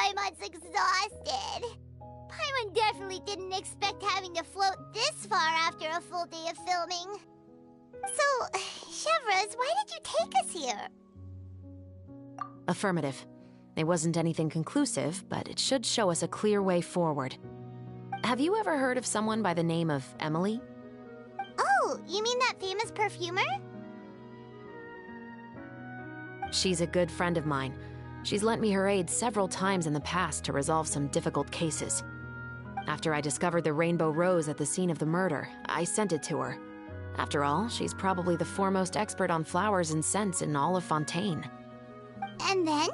Paimon's exhausted. Paimon definitely didn't expect having to float this far after a full day of filming. So, Chevrolet, why did you take us here? Affirmative. It wasn't anything conclusive, but it should show us a clear way forward. Have you ever heard of someone by the name of Emily? Oh, you mean that famous perfumer? She's a good friend of mine. She's lent me her aid several times in the past to resolve some difficult cases. After I discovered the rainbow rose at the scene of the murder, I sent it to her. After all, she's probably the foremost expert on flowers and scents in all of Fontaine. And then?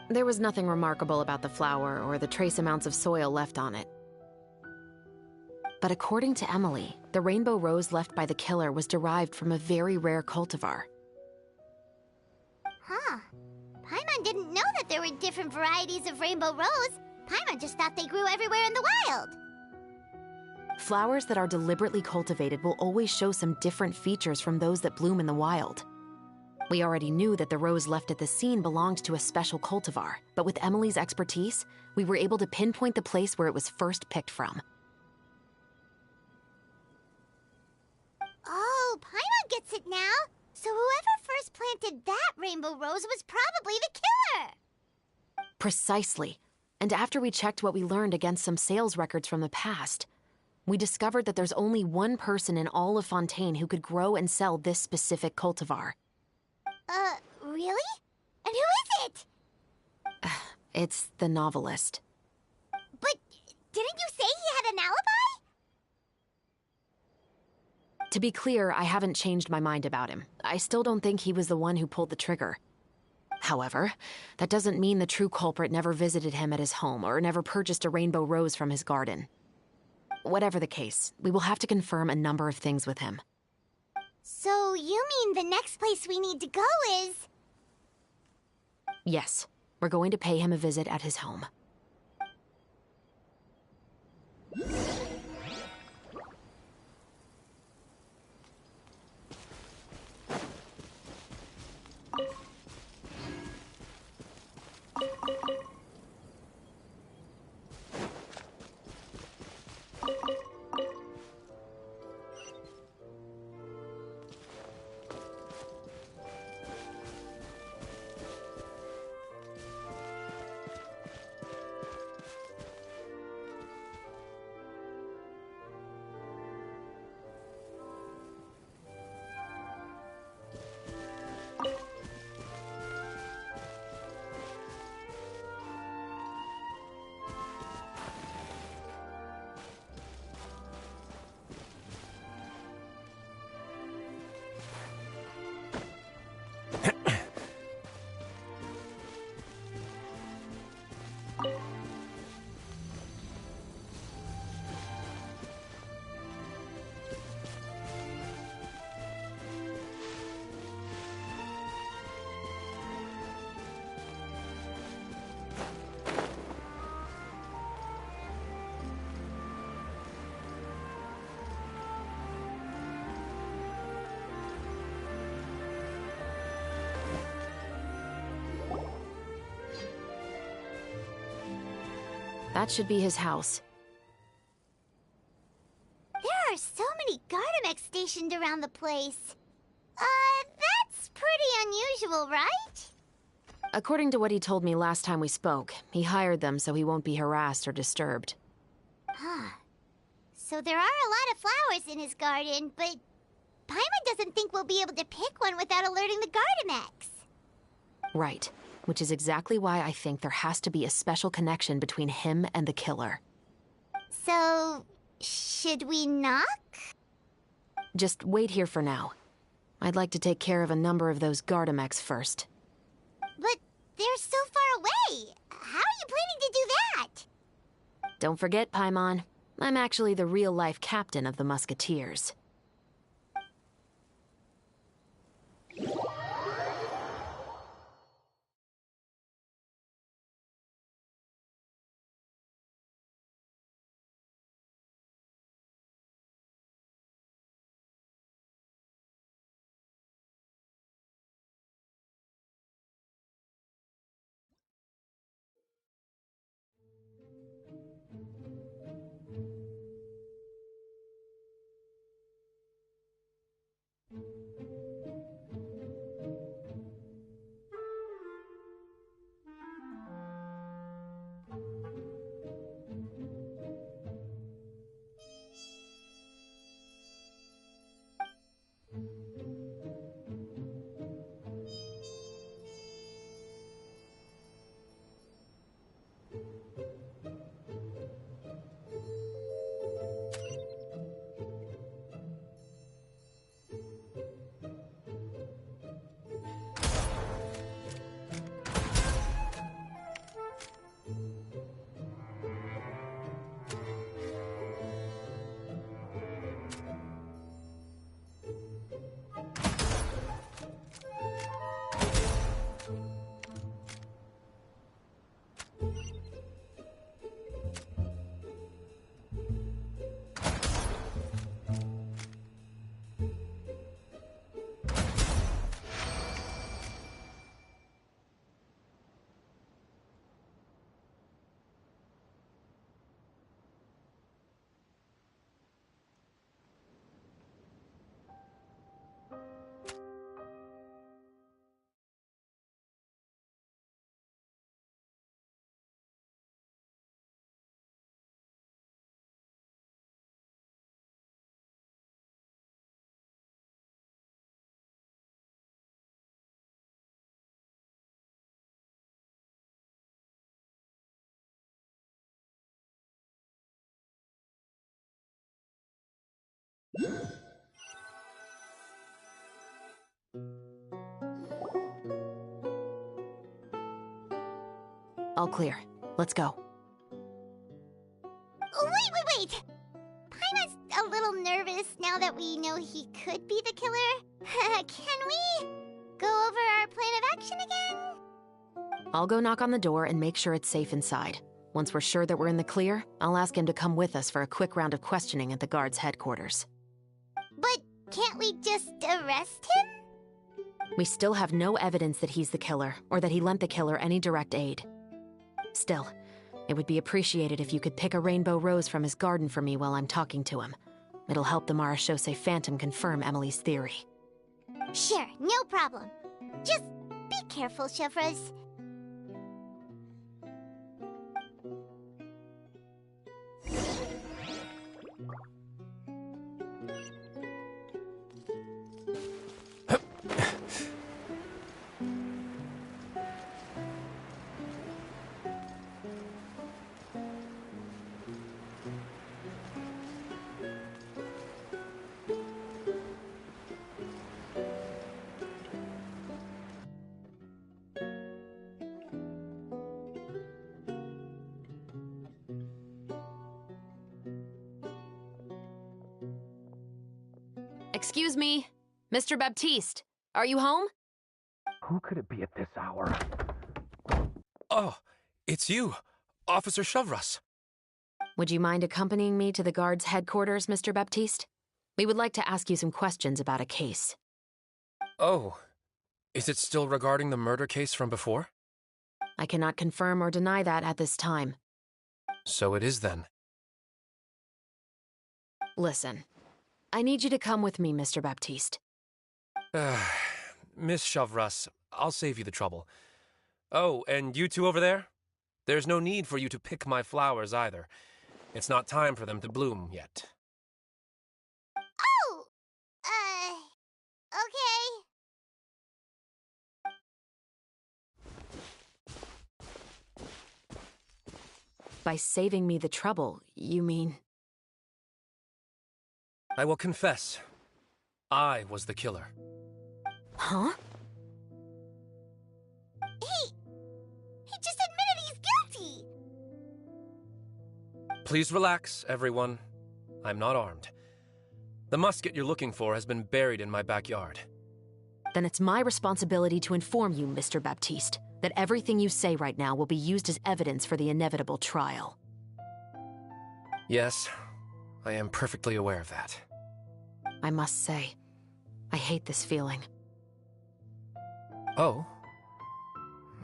There was nothing remarkable about the flower or the trace amounts of soil left on it. But according to Emily, the rainbow rose left by the killer was derived from a very rare cultivar. Huh. Paimon didn't know that there were different varieties of rainbow rose. Paimon just thought they grew everywhere in the wild. Flowers that are deliberately cultivated will always show some different features from those that bloom in the wild. We already knew that the rose left at the scene belonged to a special cultivar, but with Emily's expertise, we were able to pinpoint the place where it was first picked from. Oh, Paimon gets it now. So whoever first planted that rainbow rose was probably the killer. Precisely. And after we checked what we learned against some sales records from the past, we discovered that there's only one person in all of Fontaine who could grow and sell this specific cultivar. Really? And who is it? It's the novelist. But didn't you say he had an alibi? To be clear, I haven't changed my mind about him. I still don't think he was the one who pulled the trigger. However, that doesn't mean the true culprit never visited him at his home or never purchased a rainbow rose from his garden. Whatever the case, we will have to confirm a number of things with him. So you mean the next place we need to go is... Yes, we're going to pay him a visit at his home. That should be his house. There are so many Gardamex stationed around the place. That's pretty unusual, right? According to what he told me last time we spoke, he hired them so he won't be harassed or disturbed. Huh. So there are a lot of flowers in his garden, but Paimon doesn't think we'll be able to pick one without alerting the Gardamex. Right. Which is exactly why I think there has to be a special connection between him and the killer. So, should we knock? Just wait here for now. I'd like to take care of a number of those Gardamex first. But they're so far away. How are you planning to do that? Don't forget, Paimon. I'm actually the real-life captain of the Musketeers. All clear. Let's go. Wait! Paimon's a little nervous now that we know he could be the killer. Can we go over our plan of action again? I'll go knock on the door and make sure it's safe inside. Once we're sure that we're in the clear, I'll ask him to come with us for a quick round of questioning at the guard's headquarters. But can't we just arrest him? We still have no evidence that he's the killer, or that he lent the killer any direct aid. Still, it would be appreciated if you could pick a rainbow rose from his garden for me while I'm talking to him. It'll help the Marachose Phantom confirm Emily's theory. Sure, no problem. Just be careful, Chevreuse. Excuse me, Mr. Baptiste, are you home? Who could it be at this hour? Oh, it's you, Officer Chevreuse. Would you mind accompanying me to the guard's headquarters, Mr. Baptiste? We would like to ask you some questions about a case. Oh, is it still regarding the murder case from before? I cannot confirm or deny that at this time. So it is then. Listen, I need you to come with me, Mr. Baptiste. Miss Chevreuse, I'll save you the trouble. Oh, and you two over there? There's no need for you to pick my flowers either. It's not time for them to bloom yet. Oh! Okay. By saving me the trouble, you mean... I will confess. I was the killer. Huh? He just admitted he's guilty! Please relax, everyone. I'm not armed. The musket you're looking for has been buried in my backyard. Then it's my responsibility to inform you, Mr. Baptiste, that everything you say right now will be used as evidence for the inevitable trial. Yes, I am perfectly aware of that. I must say, I hate this feeling. Oh?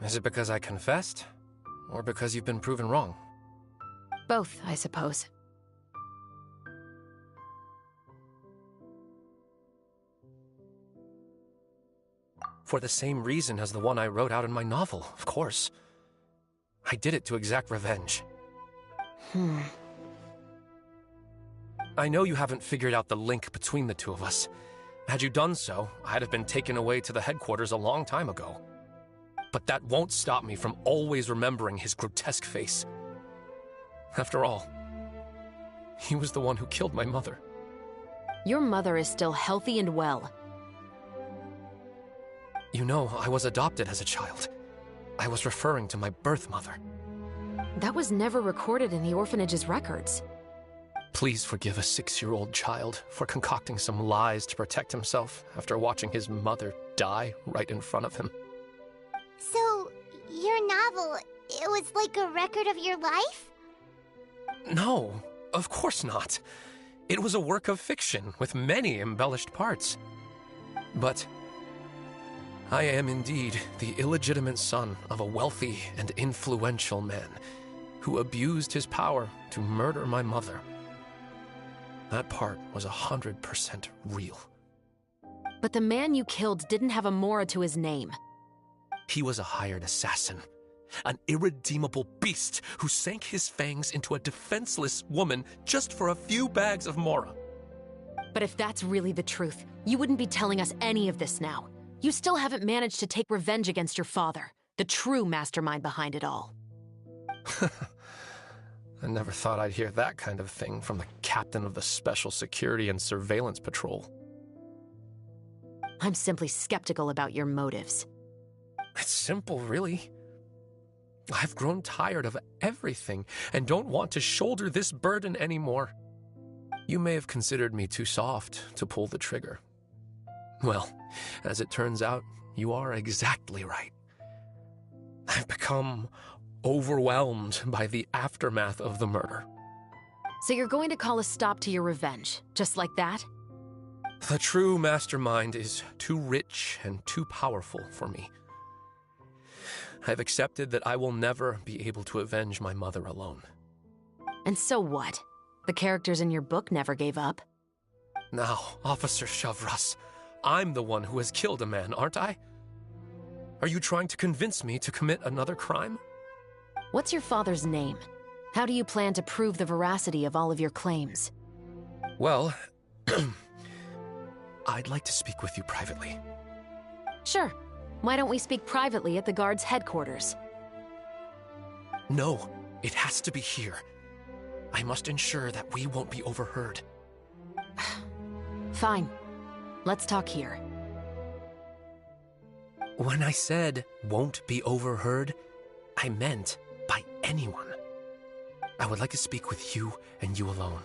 Is it because I confessed? Or because you've been proven wrong? Both, I suppose. For the same reason as the one I wrote out in my novel, of course. I did it to exact revenge. I know you haven't figured out the link between the two of us. Had you done so, I'd have been taken away to the headquarters a long time ago. But that won't stop me from always remembering his grotesque face. After all, he was the one who killed my mother. Your mother is still healthy and well. You know, I was adopted as a child. I was referring to my birth mother. That was never recorded in the orphanage's records. Please forgive a 6-year-old child for concocting some lies to protect himself after watching his mother die right in front of him. So, your novel, it was like a record of your life? No, of course not. It was a work of fiction with many embellished parts. But I am indeed the illegitimate son of a wealthy and influential man who abused his power to murder my mother. That part was 100% real. But the man you killed didn't have a Mora to his name. He was a hired assassin, an irredeemable beast who sank his fangs into a defenseless woman just for a few bags of Mora. But if that's really the truth, you wouldn't be telling us any of this now. You still haven't managed to take revenge against your father, the true mastermind behind it all. I never thought I'd hear that kind of thing from the captain of the Special Security and Surveillance Patrol. I'm simply skeptical about your motives. It's simple, really. I've grown tired of everything and don't want to shoulder this burden anymore. You may have considered me too soft to pull the trigger. Well, as it turns out, you are exactly right. I've become overwhelmed by the aftermath of the murder. So you're going to call a stop to your revenge, just like that? The true mastermind is too rich and too powerful for me. I've accepted that I will never be able to avenge my mother alone. And so what? The characters in your book never gave up. Now, Officer Shavras, I'm the one who has killed a man, aren't I? Are you trying to convince me to commit another crime? What's your father's name? How do you plan to prove the veracity of all of your claims? Well, I'd like to speak with you privately. Sure. Why don't we speak privately at the guard's headquarters? No, it has to be here. I must ensure that we won't be overheard. Fine. Let's talk here. When I said won't be overheard, I meant by anyone. I would like to speak with you and you alone.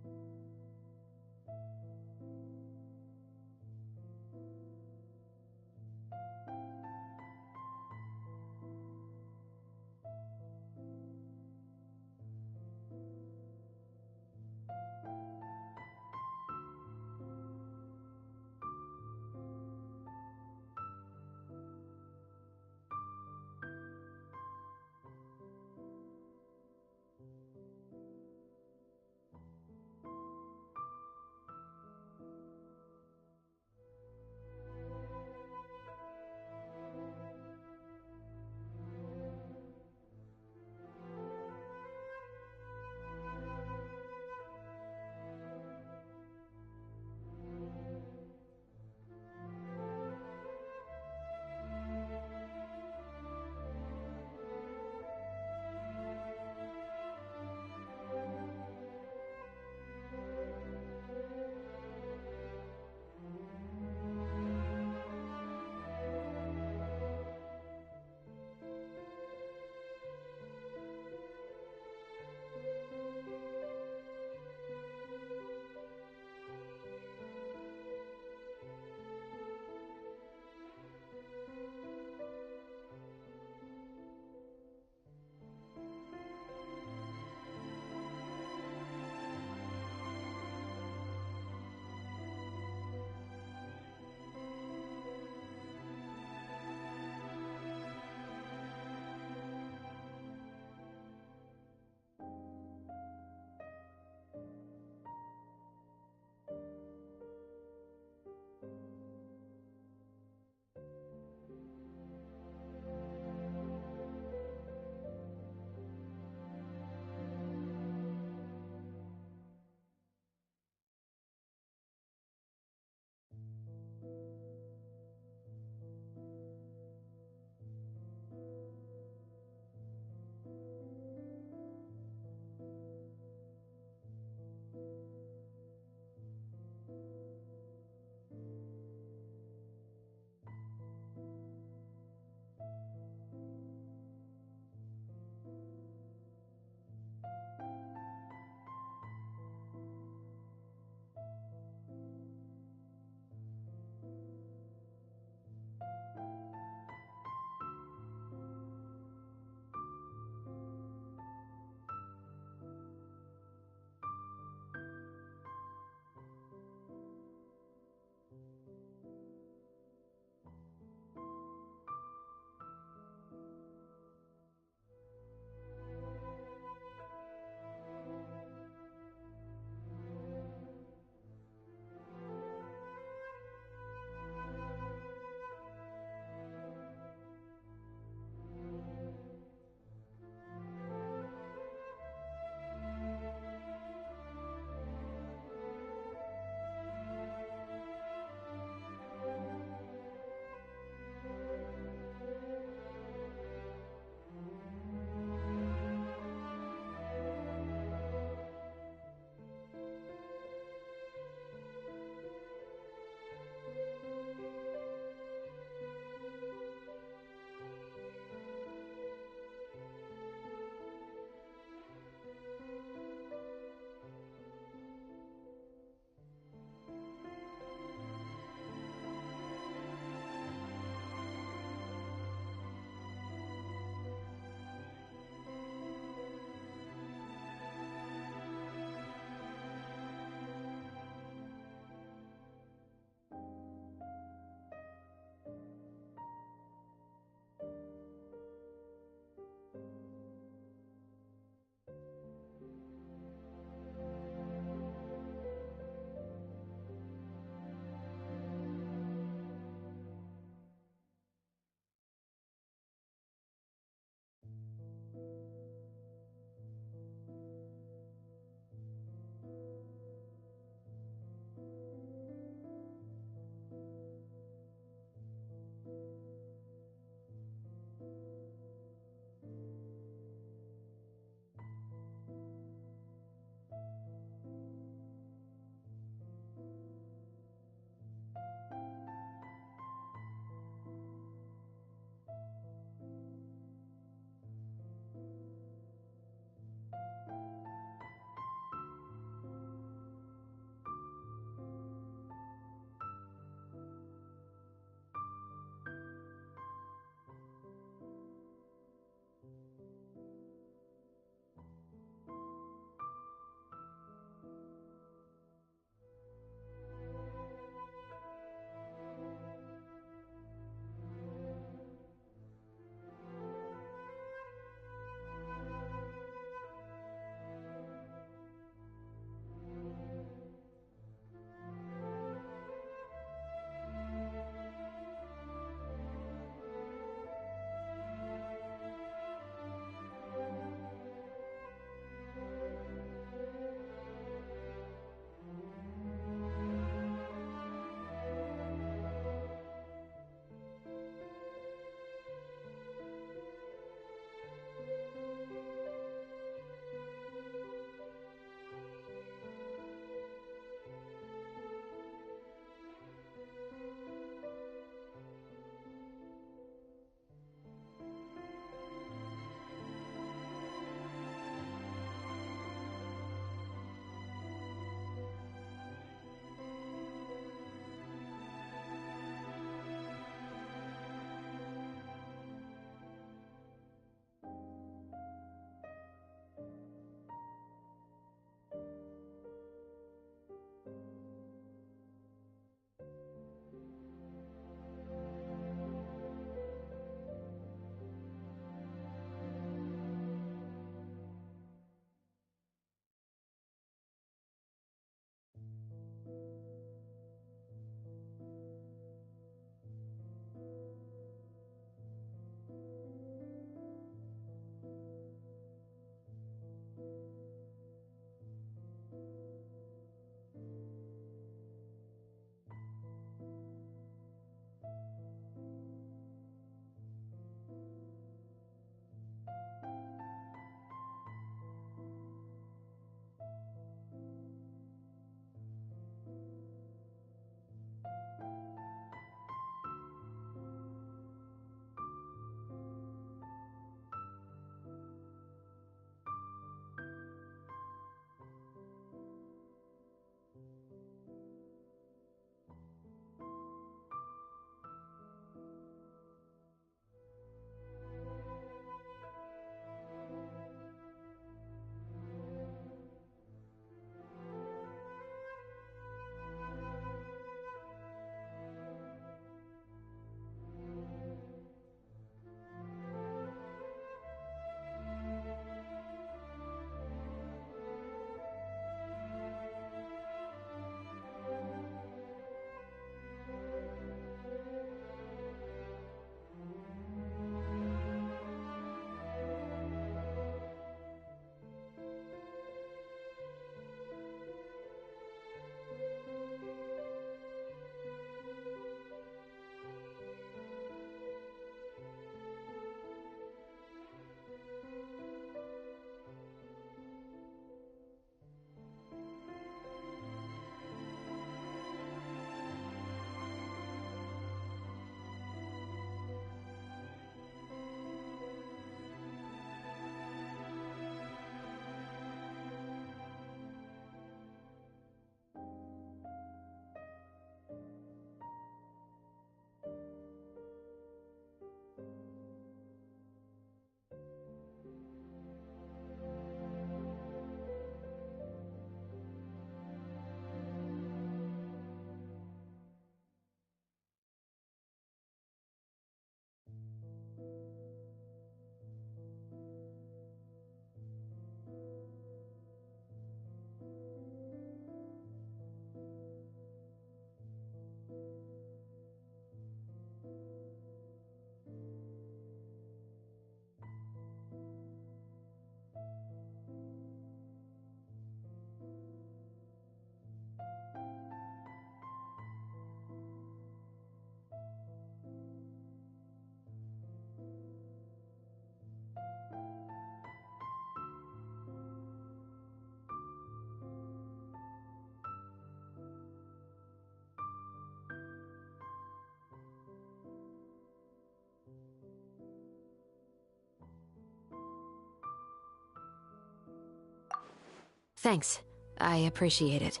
Thanks. I appreciate it.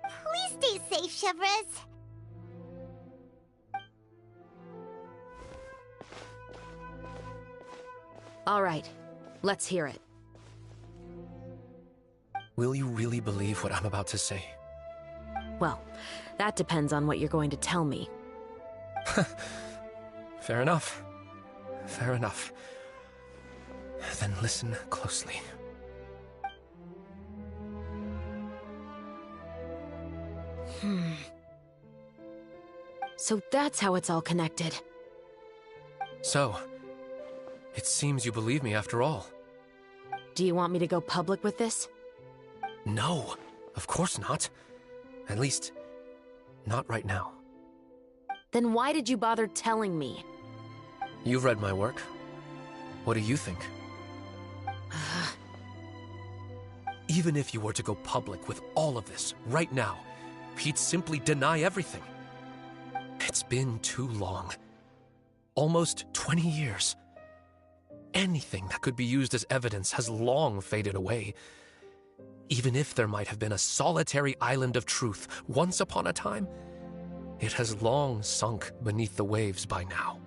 Please stay safe, Chevres. All right, let's hear it. Will you really believe what I'm about to say? Well, that depends on what you're going to tell me. Fair enough. Fair enough. Then listen closely. So that's how it's all connected. So, it seems you believe me after all. Do you want me to go public with this? No, of course not. At least, not right now. Then why did you bother telling me? You've read my work. What do you think? Even if you were to go public with all of this right now, he'd simply deny everything. It's been too long. Almost 20 years. Anything that could be used as evidence has long faded away. Even if there might have been a solitary island of truth once upon a time, it has long sunk beneath the waves by now.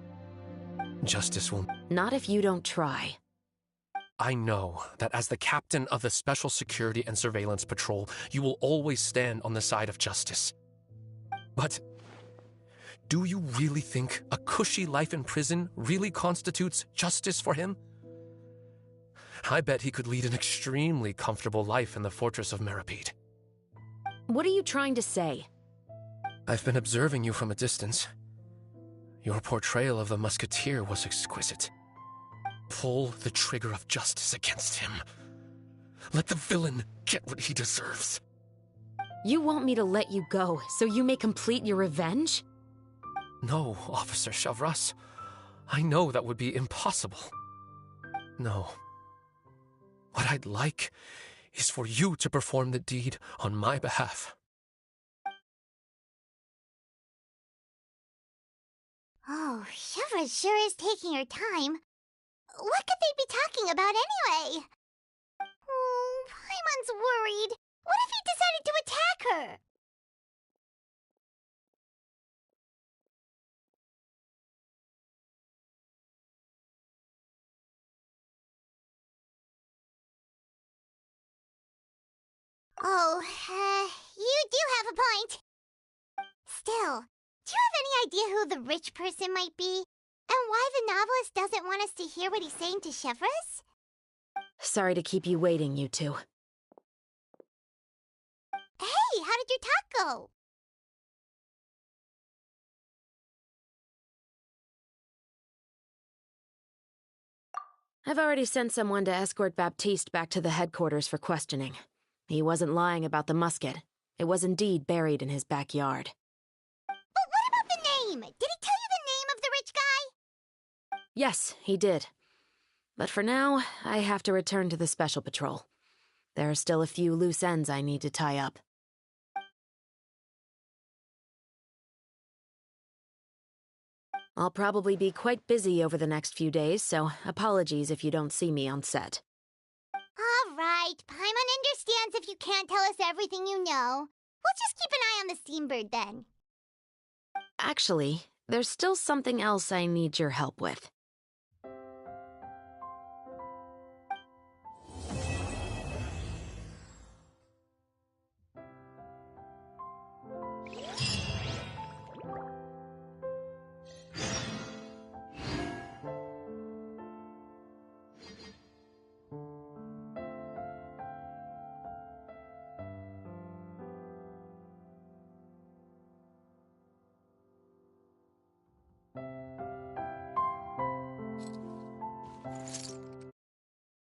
Justice will... Not if you don't try. I know that as the captain of the Special Security and Surveillance Patrol, you will always stand on the side of justice. But do you really think a cushy life in prison really constitutes justice for him? I bet he could lead an extremely comfortable life in the fortress of Meripede. What are you trying to say? I've been observing you from a distance. Your portrayal of the musketeer was exquisite. Pull the trigger of justice against him. Let the villain get what he deserves. You want me to let you go so you may complete your revenge? No, Officer Chevres. I know that would be impossible. No. What I'd like is for you to perform the deed on my behalf. Oh, Chevres sure is taking her time. What could they be talking about anyway? Oh, Paimon's worried. What if he decided to attack her? Oh, you do have a point. Still, do you have any idea who the rich person might be? And why the novelist doesn't want us to hear what he's saying to Chevres? Sorry to keep you waiting, you two. Hey, how did your talk go? I've already sent someone to escort Baptiste back to the headquarters for questioning. He wasn't lying about the musket. It was indeed buried in his backyard. But what about the name? Did he tell you the name of the rich guy? Yes, he did. But for now, I have to return to the Special Patrol. There are still a few loose ends I need to tie up. I'll probably be quite busy over the next few days, so apologies if you don't see me on set. All right, Paimon understands if you can't tell us everything you know. We'll just keep an eye on the Steambird then. Actually, there's still something else I need your help with.